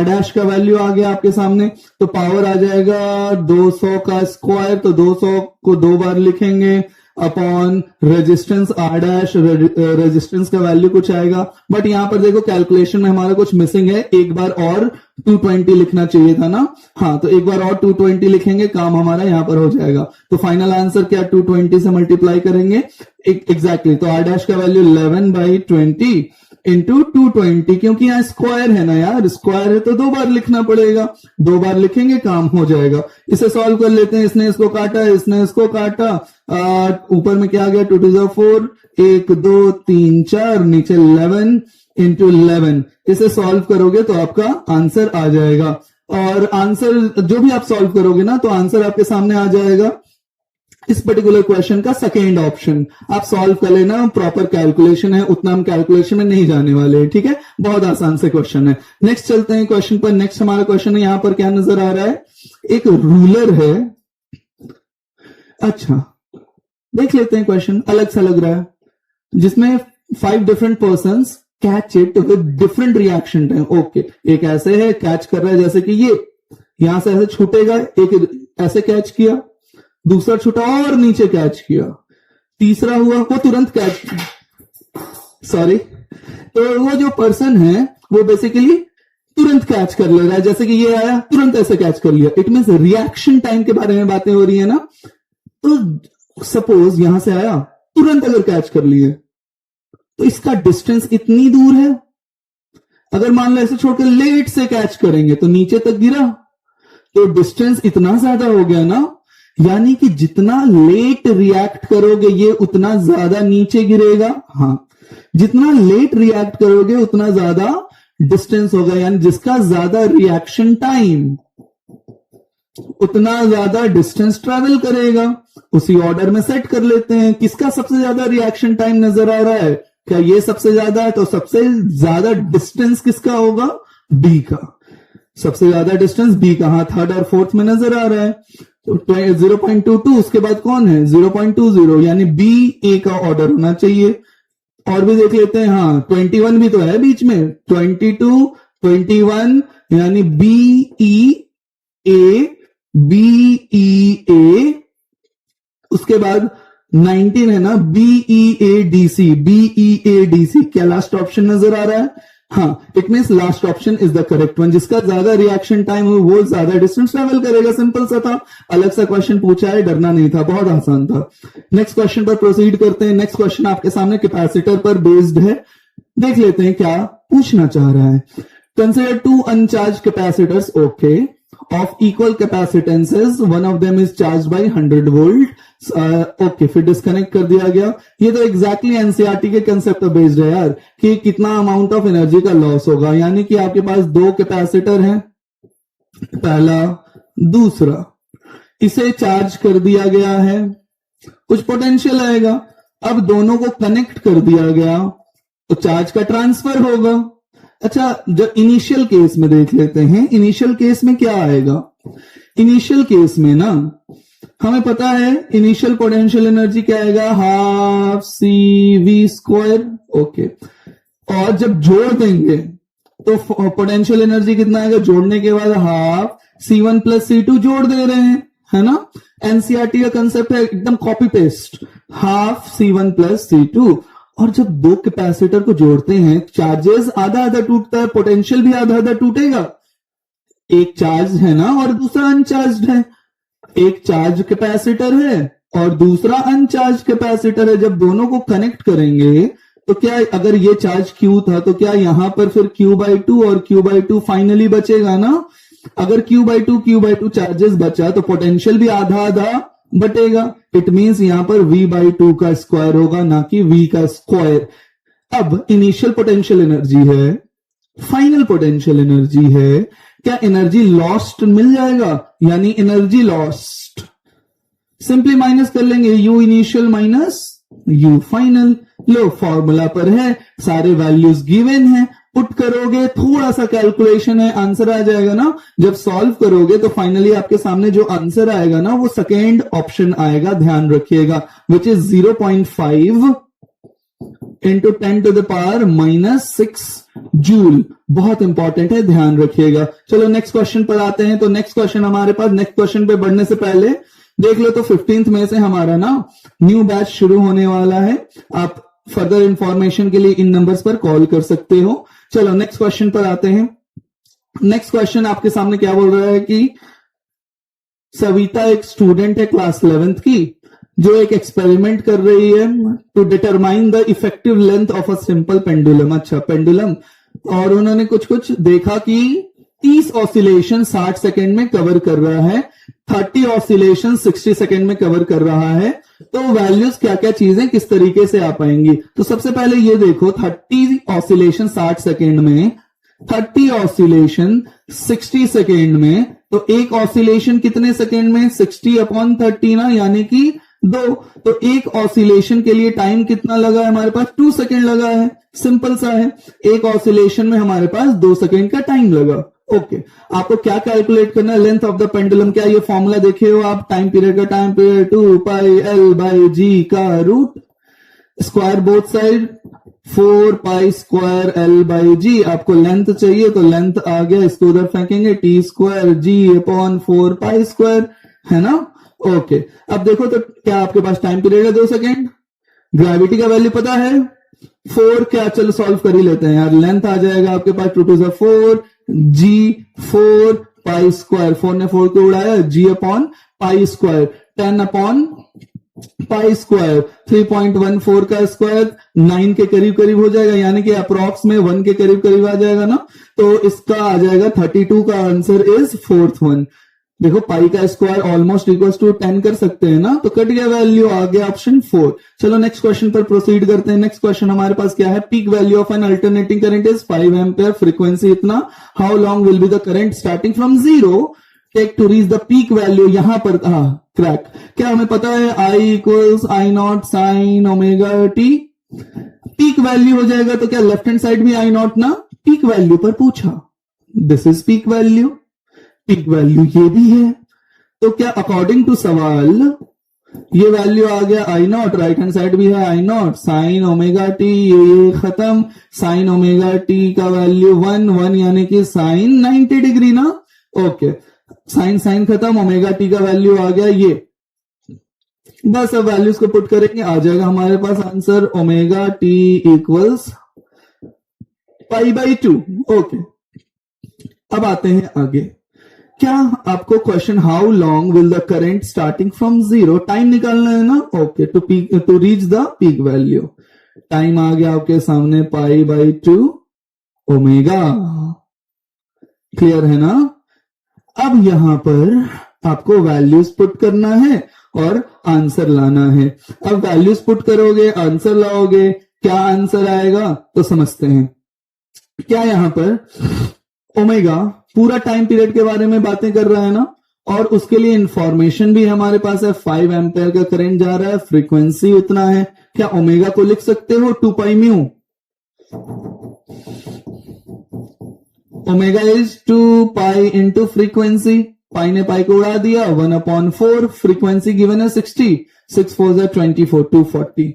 डैश का वैल्यू आ गया आपके सामने, तो पावर आ जाएगा 200 का स्क्वायर, तो 200 को 2 बार लिखेंगे upon resistance R dash, resistance का वैल्यू कुछ आएगा, बट यहां पर देखो कैलकुलेशन में हमारा कुछ मिसिंग है, एक बार और 220 लिखना चाहिए था ना। हाँ, तो एक बार और 220 लिखेंगे, काम हमारा यहां पर हो जाएगा। तो फाइनल आंसर क्या, 220 से मल्टीप्लाई करेंगे एग्जैक्टली, तो आर डैश का वैल्यू 11 बाई 20 इंटू 220, क्योंकि यहाँ स्क्वायर है ना यार, स्क्वायर है तो 2 बार लिखना पड़ेगा, 2 बार लिखेंगे काम हो जाएगा। इसे सॉल्व कर लेते हैं, इसने इसको काटा, इसने इसको काटा, ऊपर में क्या आ गया 2 2 जा 4, 1 2 3 4, नीचे 11 इंटू 11, इसे सॉल्व करोगे तो आपका आंसर आ जाएगा। और आंसर जो भी आप सॉल्व करोगे ना, तो आंसर आपके सामने आ जाएगा इस पर्टिकुलर क्वेश्चन का सेकेंड ऑप्शन। आप सॉल्व कर लेना, प्रॉपर कैलकुलेशन है, उतना हम कैलकुलेशन में नहीं जाने वाले, ठीक है, बहुत आसान से क्वेश्चन है। नेक्स्ट चलते हैं क्वेश्चन पर। नेक्स्ट हमारा क्वेश्चन है, यहां पर क्या नजर आ रहा है, एक रूलर है, अच्छा देख लेते हैं क्वेश्चन, अलग सा लग रहा है, जिसमें 5 different persons catch it with different reaction time. Okay, एक ऐसे है कैच कर रहा है, जैसे कि ये यहां से ऐसे छूटेगा, एक ऐसे कैच किया, दूसरा छूटा और नीचे कैच किया, तीसरा हुआ वो तुरंत कैच, सॉरी, तो वो जो पर्सन है वो बेसिकली तुरंत कैच कर ले रहा है, जैसे कि ये आया तुरंत ऐसे कैच कर लिया, इट मींस रिएक्शन टाइम के बारे में बातें हो रही है ना। तो सपोज यहां से आया, तुरंत अगर कैच कर लिए तो इसका डिस्टेंस इतनी दूर है, अगर मान लो ऐसे छोड़कर लेट से कैच करेंगे तो नीचे तक गिरा, तो डिस्टेंस इतना ज्यादा हो गया ना, यानी कि जितना लेट रिएक्ट करोगे ये उतना ज्यादा नीचे गिरेगा। हाँ, जितना लेट रिएक्ट करोगे उतना ज्यादा डिस्टेंस होगा, यानी जिसका ज्यादा रिएक्शन टाइम, उतना ज्यादा डिस्टेंस ट्रेवल करेगा। उसी ऑर्डर में सेट कर लेते हैं। किसका सबसे ज्यादा रिएक्शन टाइम नजर आ रहा है? क्या ये सबसे ज्यादा है? तो सबसे ज्यादा डिस्टेंस किसका होगा? बी का। सबसे ज्यादा डिस्टेंस बी का। हाँ, थर्ड और फोर्थ में नजर आ रहा है। तो 0.22, उसके बाद कौन है? 0.20, यानी बी ए का ऑर्डर होना चाहिए। और भी देख लेते हैं। हाँ, 21 भी तो है बीच में। 22, 21, यानी बी ई ए। उसके बाद 19 है ना, BEADC। क्या लास्ट ऑप्शन नजर आ रहा है? हाँ, it means last option is the correct one. जिसका ज्यादा रिएक्शन टाइम हो वो ज्यादा डिस्टेंस ट्रेवल करेगा। सिंपल सा था। अलग सा क्वेश्चन पूछा है, डरना नहीं था, बहुत आसान था। नेक्स्ट क्वेश्चन पर प्रोसीड करते हैं। नेक्स्ट क्वेश्चन आपके सामने कैपेसिटर पर बेस्ड है। देख लेते हैं क्या पूछना चाह रहा है। Consider two uncharged capacitors, okay, of equal capacitances, one of them is charged by 100 volt. Okay, फिर डिस्कनेक्ट कर दिया गया। ये तो एग्जैक्टली एनसीईआरटी के कंसेप्ट पर बेस्ड है यार, कि कितना अमाउंट ऑफ एनर्जी का लॉस होगा। यानी कि आपके पास दो कैपेसिटर हैं, पहला दूसरा, इसे चार्ज कर दिया गया है, कुछ पोटेंशियल आएगा। अब दोनों को कनेक्ट कर दिया गया तो चार्ज का ट्रांसफर होगा। अच्छा, जब इनिशियल केस में देख लेते हैं, इनिशियल केस में क्या आएगा? इनिशियल केस में ना हमें पता है इनिशियल पोटेंशियल एनर्जी क्या आएगा? Half CV²। ओके, और जब जोड़ देंगे तो पोटेंशियल एनर्जी कितना आएगा? जोड़ने के बाद हाफ C1 + C2 जोड़ दे रहे हैं, है ना। एनसीईआरटी का कंसेप्ट है एकदम copy paste, half C1 + C2। और जब दो कैपेसिटर को जोड़ते हैं, चार्जेस आधा आधा टूटता है, पोटेंशियल भी आधा आधा टूटेगा। एक चार्ज है ना और दूसरा अनचार्ज है। एक चार्ज कैपेसिटर है और दूसरा अनचार्ज कैपेसिटर है। जब दोनों को कनेक्ट करेंगे तो क्या, अगर ये चार्ज Q था तो क्या यहां पर फिर Q/2 और Q/2 फाइनली बचेगा ना। अगर Q/2 चार्जेस बचा तो पोटेंशियल भी आधा आधा बटेगा। इट मींस यहां पर V/2 का स्क्वायर होगा, ना कि V का स्क्वायर। अब इनिशियल पोटेंशियल एनर्जी है, फाइनल पोटेंशियल एनर्जी है, क्या एनर्जी लॉस्ट मिल जाएगा? यानी एनर्जी लॉस्ट सिंपली माइनस कर लेंगे, U initial minus U final. लो, फॉर्मूला पर है, सारे वैल्यूज गिवन है, पुट करोगे, थोड़ा सा कैलकुलेशन है, आंसर आ जाएगा ना। जब सॉल्व करोगे तो फाइनली आपके सामने जो आंसर आएगा ना वो सेकेंड ऑप्शन आएगा, ध्यान रखिएगा, विच इज 0.5 × 10⁻⁻6 जूल। बहुत इंपॉर्टेंट है, ध्यान रखिएगा। चलो नेक्स्ट क्वेश्चन पर आते हैं। तो नेक्स्ट क्वेश्चन हमारे पास, नेक्स्ट क्वेश्चन पे बढ़ने से पहले देख लो तो 15th में से हमारा ना न्यू बैच शुरू होने वाला है। आप फर्दर इंफॉर्मेशन के लिए इन नंबर्स पर कॉल कर सकते हो। चलो नेक्स्ट क्वेश्चन पर आते हैं। नेक्स्ट क्वेश्चन आपके सामने क्या बोल रहा है कि सविता एक स्टूडेंट है क्लास 11th की, जो एक एक्सपेरिमेंट कर रही है to determine the effective length of a simple pendulum. अच्छा, पेंडुलम, और उन्होंने कुछ देखा कि 30 ऑसिलेशन 60 सेकेंड में कवर कर रहा है, 30 ऑसिलेशन 60 सेकेंड में कवर कर रहा है। तो वैल्यूज क्या क्या चीजें किस तरीके से आ पाएंगी? तो सबसे पहले ये देखो, 30 ऑसिलेशन 60 सेकेंड में, 30 ऑसिलेशन 60 सेकेंड में, तो एक ऑसिलेशन कितने सेकेंड में? 60/30 ना, यानी कि 2। तो एक ऑसिलेशन के लिए टाइम कितना लगा है हमारे पास? 2 सेकेंड लगा है। सिंपल सा है, एक ऑसिलेशन में हमारे पास 2 सेकेंड का टाइम लगा। ओके, आपको क्या कैलकुलेट करना है? Length of the pendulum. क्या ये फॉर्मूला देखे हो आप? टाइम पीरियड का टाइम पीरियड 2πL/g का root square both side 4π²L/g। आपको लेंथ चाहिए तो लेंथ आ गया, इसको उधर फेंकेंगे, T² G/4π², है ना। ओके, अब देखो तो क्या आपके पास टाइम पीरियड है 2 सेकेंड। ग्रेविटी का वैल्यू पता है 4, क्या चलो सॉल्व कर ही लेते हैं यार। लेंथ आ जाएगा आपके पास 2 × 4 G/4π²। 4 ने 4 को उड़ाया, G/π², 10/π², 3.14 का स्क्वायर 9 के करीब करीब हो जाएगा, यानी कि अप्रॉक्स में 1 के करीब करीब आ जाएगा ना। तो इसका आ जाएगा 32 का आंसर इज 4th वन। देखो, पाई का स्क्वायर ऑलमोस्ट इक्वल टू 10 कर सकते हैं ना, तो कट गया वैल्यू, आ गया ऑप्शन 4। चलो नेक्स्ट क्वेश्चन पर प्रोसीड करते हैं। नेक्स्ट क्वेश्चन हमारे पास क्या है? Peak value of an alternating current is 5 ampere, frequency इतना, how long will be the current starting from 0 take to reach the peak value, यहां पर क्रैक, क्या हमें पता है I equals I naught sine omega T, peak value हो जाएगा तो क्या लेफ्ट हैंड साइड भी आई नॉट ना, पीक वैल्यू पर पूछा, this is peak value, peak value ये भी है, तो क्या अकॉर्डिंग टू सवाल ये वैल्यू आ गया आई नॉट, राइट हैंड साइड भी है आई नॉट, साइन ओमेगा टी, ये खत्म, साइन ओमेगा टी का वैल्यू 1 यानी कि साइन 90 डिग्री ना, ओके, साइन साइन खत्म, ओमेगा टी का वैल्यू आ गया ये, बस अब वैल्यूज को पुट करेंगे, आ जाएगा हमारे पास answer omega T equals π/2, okay. अब आते हैं आगे, क्या आपको question how long will the current starting from 0, time निकालना है ना, okay, to reach the peak value, time आ गया आपके सामने π/2 ओमेगा, क्लियर है ना। अब यहां पर आपको वैल्यूज पुट करना है और आंसर लाना है, अब वैल्यूज पुट करोगे आंसर लाओगे, क्या आंसर आएगा तो समझते हैं। क्या यहां पर ओमेगा पूरा टाइम पीरियड के बारे में बातें कर रहा है ना, और उसके लिए इंफॉर्मेशन भी हमारे पास है, 5 एम्पेयर का करंट जा रहा है, फ्रीक्वेंसी उतना है, क्या ओमेगा को लिख सकते हो 2π mu, omega is 2π into frequency, pi ने पाई को उड़ा दिया, 1/4, फ्रीक्वेंसी गिवन है 60, 6 4 24, 240,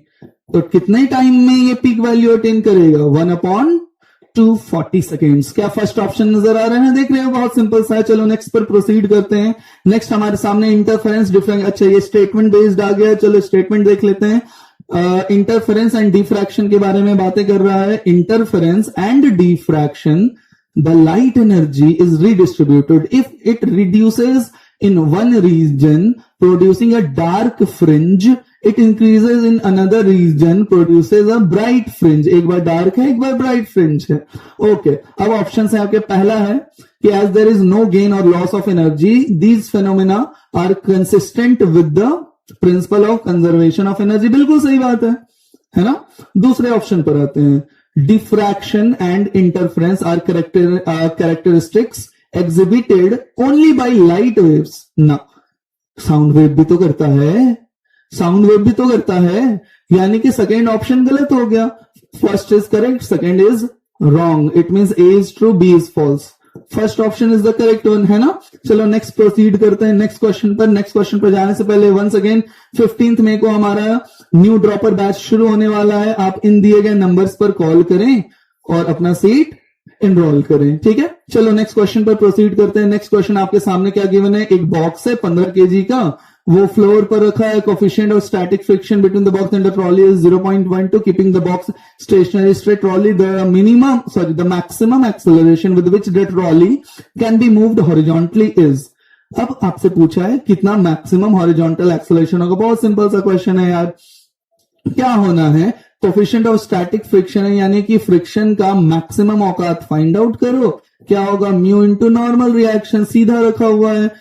तो कितने टाइम में ये पीक वैल्यू अटेन करेगा, 1/240 सेकेंड्स। क्या फर्स्ट ऑप्शन नजर आ रहा है, देख रहे हो, बहुत सिंपल सा है। चलो नेक्स्ट पर प्रोसीड करते हैं। नेक्स्ट हमारे सामने इंटरफेरेंस डिफरेंस, अच्छा ये स्टेटमेंट बेस्ड आ गया, चलो स्टेटमेंट देख लेते हैं। इंटरफेरेंस एंड डिफ्रैक्शन के बारे में बातें कर रहा है। Interference and diffraction, the light energy is redistributed. If it reduces in one region producing a dark fringe, it increases in another region produces a bright fringe. एक बार dark है, एक बार bright fringe है। Okay, अब option है आपके, पहला है कि as there is no gain or loss of energy, these phenomena are consistent with the principle of conservation of energy। बिल्कुल सही बात है ना। दूसरे ऑप्शन पर आते हैं। Diffraction and interference are characteristics exhibited only by light waves। ना, साउंड वेव भी तो करता है, साउंड वेव भी तो करता है, यानी कि सेकेंड ऑप्शन गलत हो गया। First is correct, second is wrong, it means A is true, B is false. First option is the correct one, है ना। चलो नेक्स्ट प्रोसीड करते हैं नेक्स्ट क्वेश्चन पर। नेक्स्ट क्वेश्चन पर जाने से पहले वंस अगेन 15 मई को हमारा न्यू ड्रॉपर बैच शुरू होने वाला है। आप इन दिए गए नंबर्स पर कॉल करें और अपना सीट एनरोल करें, ठीक है। चलो नेक्स्ट क्वेश्चन पर प्रोसीड करते हैं। नेक्स्ट क्वेश्चन आपके सामने क्या गिवन है, एक बॉक्स है 15 kg का, वो फ्लोर पर रखा है। Coefficient of static friction between the box and the trolley is 0.12, keeping the box stationary straight trolley. The maximum acceleration with which the trolley can be moved horizontally is. अब आपसे पूछा है कितना मैक्सिमम हॉरिजॉन्टल एक्सेलरेशन होगा। बहुत simple सा question है यार, क्या होना है, कोफिशिएंट ऑफ स्टैटिक फ्रिक्शन है, यानी कि फ्रिक्शन का मैक्सिमम औकात फाइंड आउट करो। क्या होगा, म्यू इंटू नॉर्मल रिएक्शन, सीधा रखा हुआ है,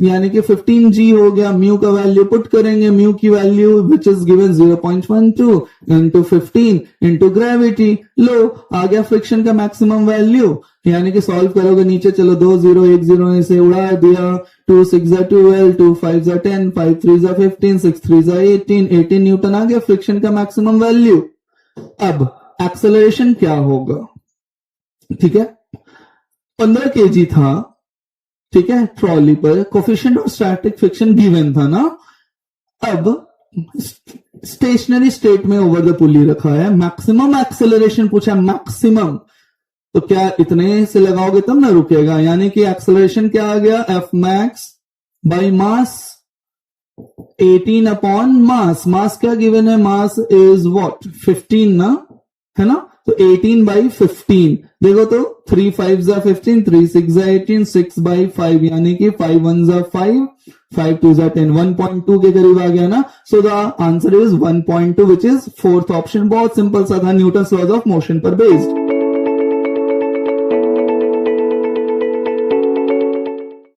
यानी कि 15g हो गया। म्यू का वैल्यू पुट करेंगे, म्यू की value which is given 0.12 into 15 into gravity. लो आ गया फ्रिक्शन का मैक्सिमम वैल्यू, यानी कि सॉल्व करोगे नीचे, चलो 2 0 1 0 से उड़ा दिया। 2 6 12, 2 5 10, 5 3 15, 6 3 18 न्यूटन आ गया फ्रिक्शन का मैक्सिमम वैल्यू। अब एक्सेलरेशन क्या होगा, ठीक है, 15 kg था, ठीक है, ट्रॉली पर, coefficient of static friction given था ना। अब स्टेशनरी स्टेट में ओवर द पुली रखा है, मैक्सिमम एक्सेलरेशन पूछा, मैक्सिमम, तो क्या इतने से लगाओगे तब ना रुकेगा, यानी कि एक्सेलरेशन क्या आ गया, F max by mass 18 upon mass. Mass क्या गिवन है, मास इज व्हाट 15 ना, है ना, तो 18/15। देखो तो 3 5 15, 3 6 18, 6/5 यानी कि 5 1 5, 5 2 10, 1.2 के करीब आ गया ना। So the answer is 1.2 which is fourth option. बहुत सिंपल सा था, न्यूटन लॉज ऑफ मोशन पर बेस्ड।